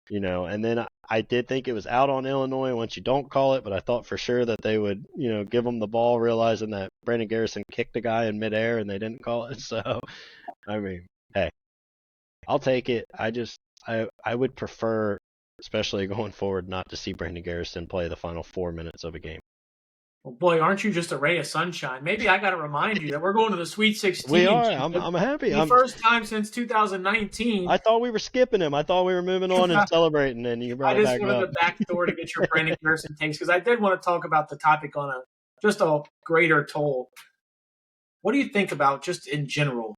And then I did think it was out on Illinois once you don't call it, but I thought for sure that they would, give them the ball, realizing that Brandon Garrison kicked the guy in midair and they didn't call it. So, I mean, hey, I'll take it. I would prefer, especially going forward, not to see Brandon Garrison play the final 4 minutes of a game. Well, boy, aren't you just a ray of sunshine? Maybe I got to remind you that we're going to the Sweet 16. We are. I'm happy. The first time since 2019. I thought we were skipping him. I thought we were moving on and celebrating, and you brought it back up. I just wanted the back door to get your Brandon Garrison takes, because I did want to talk about the topic on just a greater toll. What do you think about, just in general,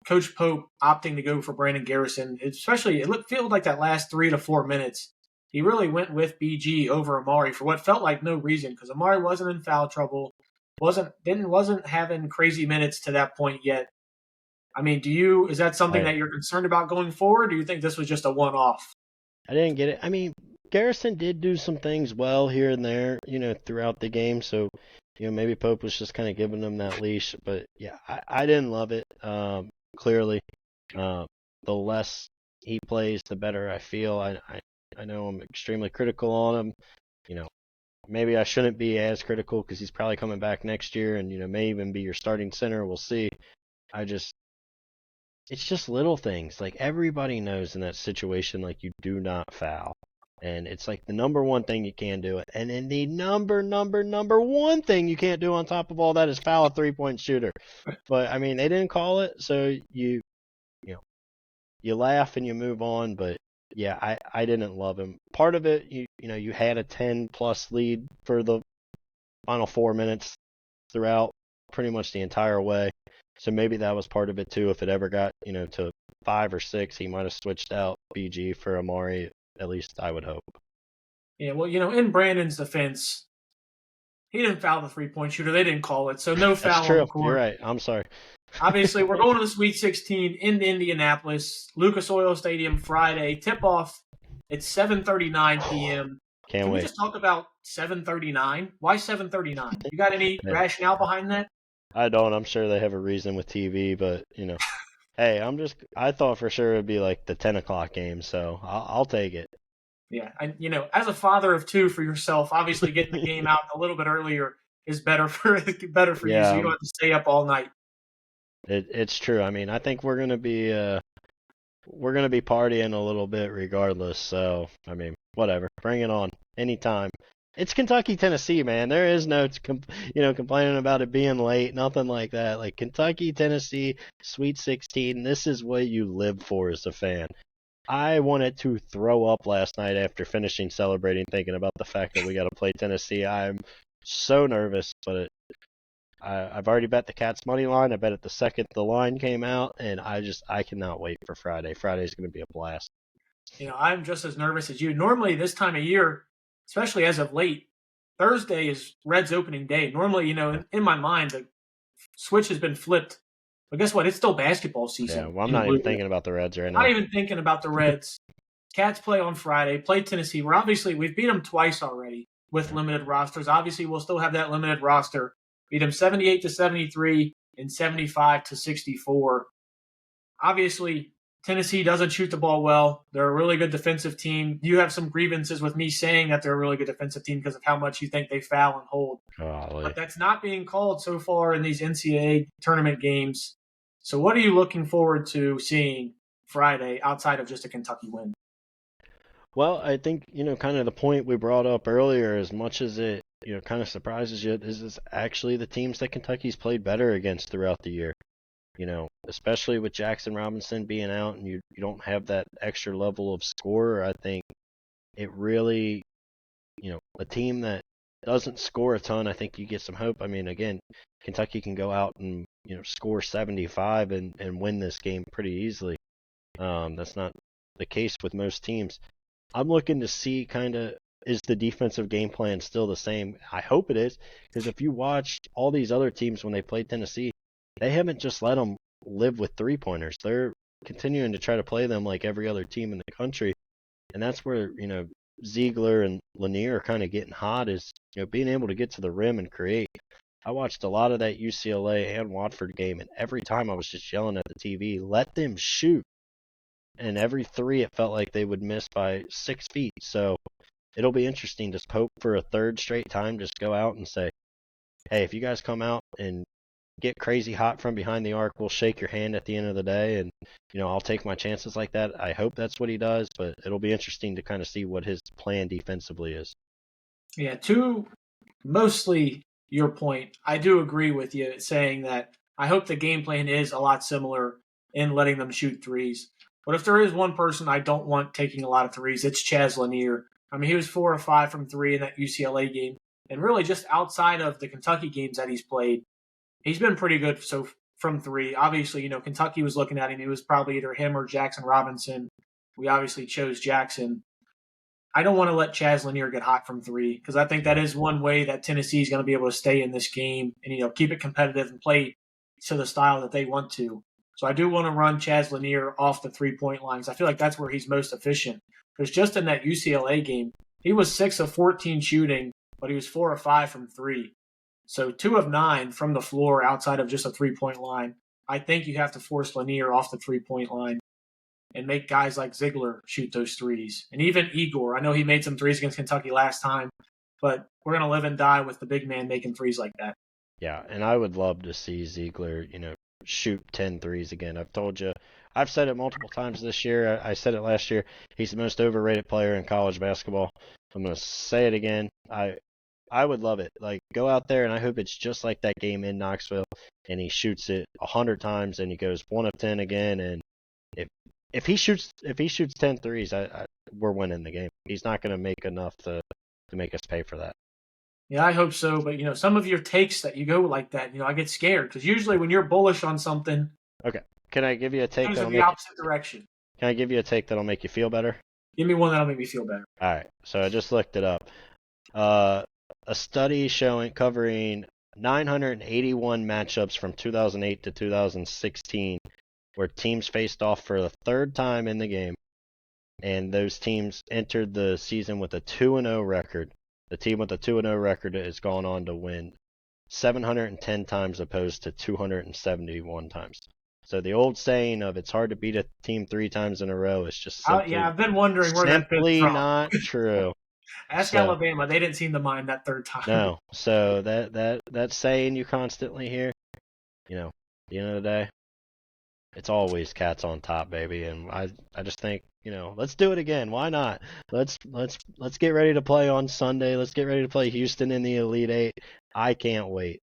Coach Pope opting to go for Brandon Garrison? Especially, it feels like that last 3 to 4 minutes, he really went with BG over Amari for what felt like no reason, because Amari wasn't in foul trouble, wasn't having crazy minutes to that point yet. I mean, is that something that you're concerned about going forward? Or do you think this was just a one-off? I didn't get it. I mean, Garrison did do some things well here and there, throughout the game. So, maybe Pope was just kind of giving them that leash. But yeah, I didn't love it. Clearly, the less he plays, the better I feel. I know I'm extremely critical on him. Maybe I shouldn't be as critical because he's probably coming back next year and, may even be your starting center. We'll see. It's just little things. Like, everybody knows in that situation, like, you do not foul. And it's like the number one thing you can do. And then the number one thing you can't do on top of all that is foul a three-point shooter. But, I mean, they didn't call it, so you laugh and you move on. But, yeah, I didn't love him. Part of it, you had a 10-plus lead for the final 4 minutes throughout pretty much the entire way. So maybe that was part of it too. If it ever got, to 5 or 6, he might have switched out BG for Amari. At least I would hope. Yeah, well, in Brandon's defense, he didn't foul the three-point shooter. They didn't call it, so no foul. That's true. On the court. You're right. I'm sorry. Obviously, we're going to the Sweet 16 in Indianapolis, Lucas Oil Stadium, Friday. Tip-off at 7:39 p.m. Can we wait. just talk about 7:39? Why 7:39? You got any rationale behind that? I don't. I'm sure they have a reason with TV, but, hey, I thought for sure it'd be like the 10 o'clock game, so I'll take it. Yeah, and, as a father of 2 for yourself, obviously getting the game out a little bit earlier is better for you, so you don't have to stay up all night. It's true. I mean, I think we're gonna be partying a little bit regardless. So, I mean, whatever. Bring it on. Anytime. It's Kentucky, Tennessee, man. There is no, complaining about it being late. Nothing like that. Like, Kentucky, Tennessee, Sweet 16. This is what you live for as a fan. I wanted to throw up last night after finishing celebrating, thinking about the fact that we got to play Tennessee. I'm so nervous, but I've already bet the Cats money line. I bet it the second the line came out, and I cannot wait for Friday. Friday's going to be a blast. I'm just as nervous as you. Normally, this time of year, especially as of late, Thursday is Reds opening day. Normally, in my mind, the switch has been flipped. But guess what? It's still basketball season. Yeah, well, I'm not even thinking about the Reds right now. Not even thinking about the Reds. Cats play on Friday, play Tennessee. We've beat them twice already with limited rosters. Obviously, we'll still have that limited roster. Beat them 78-73 and 75-64. Obviously, Tennessee doesn't shoot the ball well. They're a really good defensive team. You have some grievances with me saying that they're a really good defensive team because of how much you think they foul and hold. Golly. But that's not being called so far in these NCAA tournament games. So what are you looking forward to seeing Friday outside of just a Kentucky win? Well, I think, kind of the point we brought up earlier, as much as it, kind of surprises you, is actually the teams that Kentucky's played better against throughout the year. Especially with Jackson Robinson being out and you don't have that extra level of scorer. I think it really, a team that doesn't score a ton, I think you get some hope. I mean, again, Kentucky can go out and, score 75 and win this game pretty easily. That's not the case with most teams. I'm looking to see is the defensive game plan still the same? I hope it is, because if you watch all these other teams when they played Tennessee, they haven't just let them live with three-pointers. They're continuing to try to play them like every other team in the country. And that's where, Ziegler and Lanier are kind of getting hot, is, being able to get to the rim and create. I watched a lot of that UCLA and Watford game, and every time I was just yelling at the TV, let them shoot. And every three, it felt like they would miss by 6 feet. So it'll be interesting to hope for a third straight time, just go out and say, hey, if you guys come out and get crazy hot from behind the arc, we'll shake your hand at the end of the day. And, I'll take my chances like that. I hope that's what he does, but it'll be interesting to kind of see what his plan defensively is. Yeah, to mostly your point, I do agree with you saying that I hope the game plan is a lot similar in letting them shoot threes. But if there is one person I don't want taking a lot of threes, it's Chaz Lanier. I mean, he was 4 or 5 from 3 in that UCLA game. And really, just outside of the Kentucky games that he's played, he's been pretty good so from 3. Obviously, Kentucky was looking at him. It was probably either him or Jackson Robinson. We obviously chose Jackson. I don't want to let Chaz Lanier get hot from 3 because I think that is one way that Tennessee is going to be able to stay in this game and keep it competitive and play to the style that they want to. So I do want to run Chaz Lanier off the 3-point lines. I feel like that's where he's most efficient. Because just in that UCLA game, he was 6 of 14 shooting, but he was 4 of 5 from 3. So 2 of 9 from the floor outside of just a 3-point line. I think you have to force Lanier off the 3-point line and make guys like Ziegler shoot those threes. And even Igor. I know he made some threes against Kentucky last time, but we're going to live and die with the big man making threes like that. Yeah, and I would love to see Ziegler, shoot 10 threes again. I've told you, I've said it multiple times this year. I said it last year. He's the most overrated player in college basketball. I'm going to say it again. I would love it. Like, go out there, and I hope it's just like that game in Knoxville, and he shoots it 100 times, and he goes 1 of 10 again. And if he shoots 10 threes, we're winning the game. He's not going to make enough to make us pay for that. Yeah, I hope so. But, some of your takes that you go like that, I get scared. Because usually when you're bullish on something, okay, can I give you a take it goes in the opposite direction. Can I give you a take that'll make you feel better? Give me one that'll make me feel better. All right, so I just looked it up. A study covering 981 matchups from 2008 to 2016 where teams faced off for the third time in the game, and those teams entered the season with a 2-0 record. The team with a 2-0 record has gone on to win 710 times opposed to 271 times. So the old saying of it's hard to beat a team 3 times in a row is just simply, I've been wondering where that fits from. not true. Ask Alabama. They didn't seem to mind that third time. No. So that saying you constantly hear, at the end of the day, it's always cats on top, baby. And I just think, let's do it again. Why not? Let's get ready to play on Sunday. Let's get ready to play Houston in the Elite Eight. I can't wait.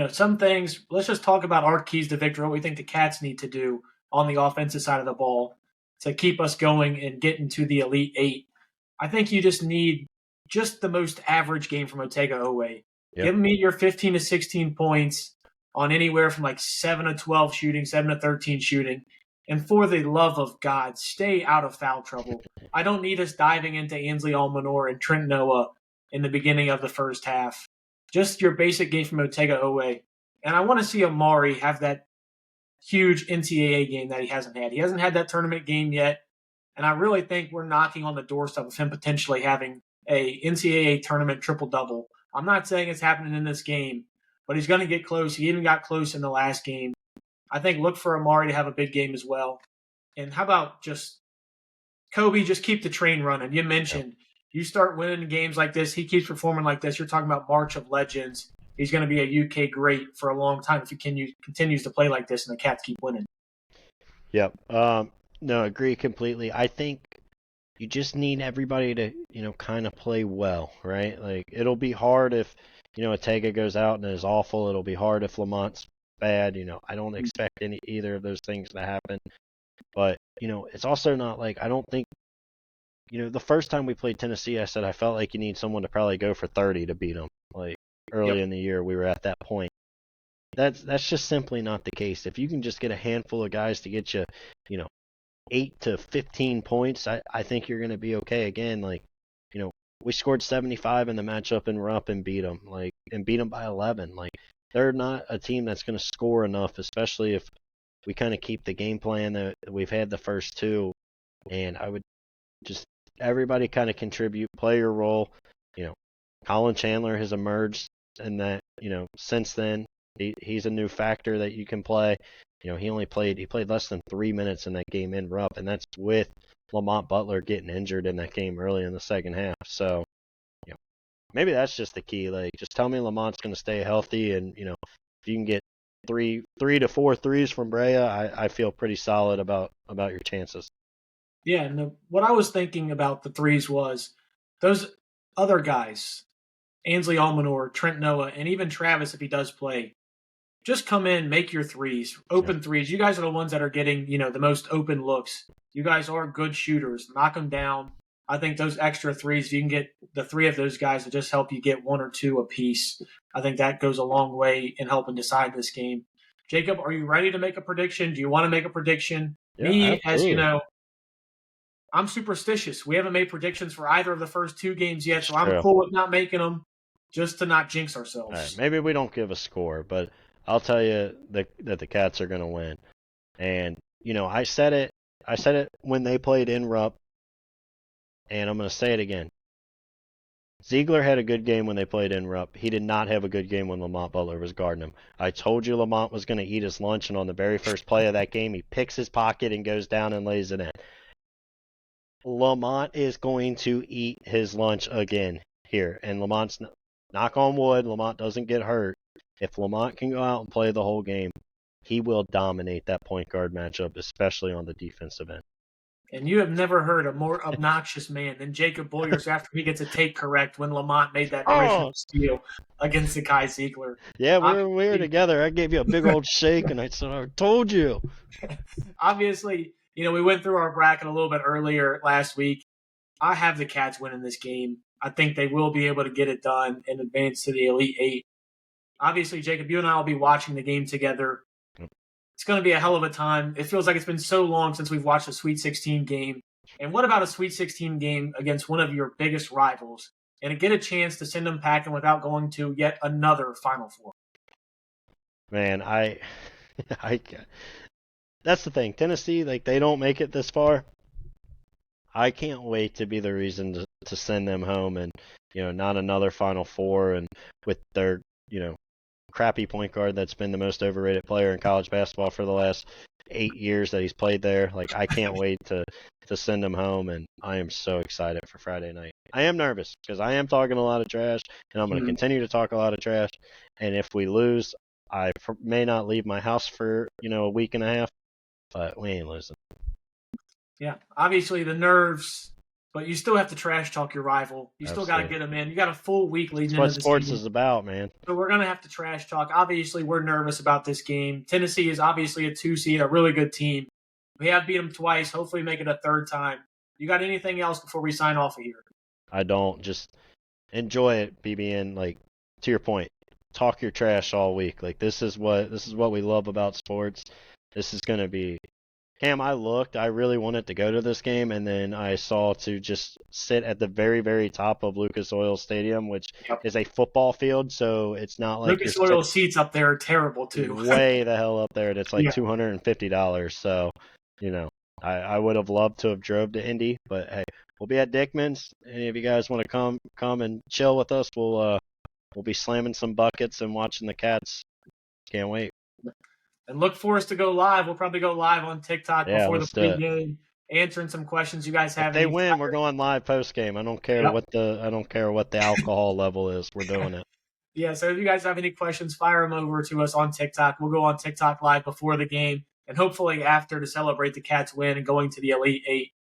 Some things, let's just talk about our keys to victory, what we think the Cats need to do on the offensive side of the ball to keep us going and get into the Elite Eight. I think you just need just the most average game from Otega Oweh. Yep. Give me your 15 to 16 points on anywhere from like 7 to 12 shooting, 7 to 13 shooting. And for the love of God, stay out of foul trouble. I don't need us diving into Ansley Almanor and Trent Noah in the beginning of the first half. Just your basic game from Otega Oweh. And I want to see Amari have that huge NCAA game that he hasn't had. He hasn't had that tournament game yet. And I really think we're knocking on the doorstep of him potentially having a NCAA tournament triple-double. I'm not saying it's happening in this game, but he's going to get close. He even got close in the last game. I think look for Amari to have a big game as well. And how about just Kobe, just keep the train running. You mentioned you start winning games like this, he keeps performing like this. You're talking about March of Legends. He's going to be a UK great for a long time if he continues to play like this and the Cats keep winning. Yep. No, agree completely. I think you just need everybody to, kind of play well, right? Like, it'll be hard if, Ortega goes out and is awful. It'll be hard if Lamont's bad. I don't expect either of those things to happen. But, it's also not like, I don't think, the first time we played Tennessee, I said I felt like you need someone to probably go for 30 to beat them. Like, early in the year, we were at that point. That's just simply not the case. If you can just get a handful of guys to get you, 8 to 15 points, I think you're going to be okay. Again, like, we scored 75 in the matchup and we're up and beat them. Like, and beat them by 11. Like, they're not a team that's going to score enough, especially if we kind of keep the game plan that we've had the first two. And I would just, everybody kind of contribute, play your role. Colin Chandler has emerged and that, since then, he's a new factor that you can play. He played less than 3 minutes in that game in Rupp, and that's with Lamont Butler getting injured in that game early in the second half. So, maybe that's just the key. Like, just tell me Lamont's going to stay healthy, and, if you can get three to four threes from Brea, I feel pretty solid about your chances. Yeah, and what I was thinking about the threes was those other guys, Ansley Almanor, Trent Noah, and even Travis, if he does play, just come in, make your threes, open threes. You guys are the ones that are getting, the most open looks. You guys are good shooters. Knock them down. I think those extra threes, if you can get the three of those guys to just help you get one or two apiece, I think that goes a long way in helping decide this game. Jacob, are you ready to make a prediction? Do you want to make a prediction? Yeah, Me, absolutely. as you know, I'm superstitious. We haven't made predictions for either of the first two games yet, so I'm cool with not making them just to not jinx ourselves. All right, maybe we don't give a score, but I'll tell you that the Cats are going to win. And, I said it when they played in Rupp, and I'm going to say it again. Ziegler had a good game when they played in Rupp. He did not have a good game when Lamont Butler was guarding him. I told you Lamont was going to eat his lunch, and on the very first play of that game, he picks his pocket and goes down and lays it in. Lamont is going to eat his lunch again here, and Lamont's, knock on wood, Lamont doesn't get hurt. If Lamont can go out and play the whole game, he will dominate that point guard matchup, especially on the defensive end. And you have never heard a more obnoxious man than Jacob Boyers after he gets a take correct when Lamont made that original steal against the Kai Ziegler. Yeah, we were together. I gave you a big old shake, and I said, I told you. Obviously, we went through our bracket a little bit earlier last week. I have the Cats winning this game. I think they will be able to get it done and advance to the Elite Eight. Obviously, Jacob, you and I will be watching the game together. It's going to be a hell of a time. It feels like it's been so long since we've watched a Sweet 16 game. And what about a Sweet 16 game against one of your biggest rivals and get a chance to send them packing without going to yet another Final Four? Man, that's the thing. Tennessee, they don't make it this far. I can't wait to be the reason to send them home and, not another Final Four, and with their, crappy point guard that's been the most overrated player in college basketball for the last 8 years that he's played there. I can't wait to send him home, and I am so excited for Friday night. I am nervous because I am talking a lot of trash, and I'm going to continue to talk a lot of trash. And if we lose, I may not leave my house for, a week and a half, but we ain't losing. Yeah, obviously the nerves, but you still have to trash talk your rival. You still got to get them in. You got a full week leading into the season. That's what sports is about, man. So we're going to have to trash talk. Obviously, we're nervous about this game. Tennessee is obviously a 2 seed, a really good team. We have beat them twice. Hopefully make it a third time. You got anything else before we sign off of here? I don't. Just enjoy it, BBN. To your point, talk your trash all week. This is what we love about sports. This is going to be Cam, I really wanted to go to this game, and then I saw to just sit at the very, very top of Lucas Oil Stadium, which is a football field, so it's not like Lucas Oil seats up there are terrible too. Way the hell up there, and it's $250. So, I would have loved to have drove to Indy, but hey, we'll be at Dickman's. Any of you guys want to come and chill with us? We'll be slamming some buckets and watching the Cats. Can't wait. And look for us to go live. We'll probably go live on TikTok before the pregame, answering some questions you guys have. If they win, we're going live post-game. I don't care what the alcohol level is. We're doing it. Yeah, so if you guys have any questions, fire them over to us on TikTok. We'll go on TikTok live before the game and hopefully after to celebrate the Cats win and going to the Elite Eight.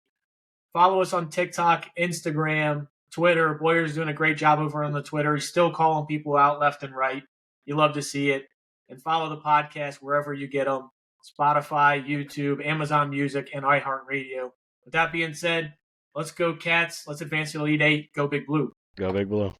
Follow us on TikTok, Instagram, Twitter. Boyer's doing a great job over on the Twitter. He's still calling people out left and right. You love to see it. And follow the podcast wherever you get them, Spotify, YouTube, Amazon Music, and iHeartRadio. With that being said, let's go Cats. Let's advance to the Elite Eight. Go Big Blue. Go Big Blue.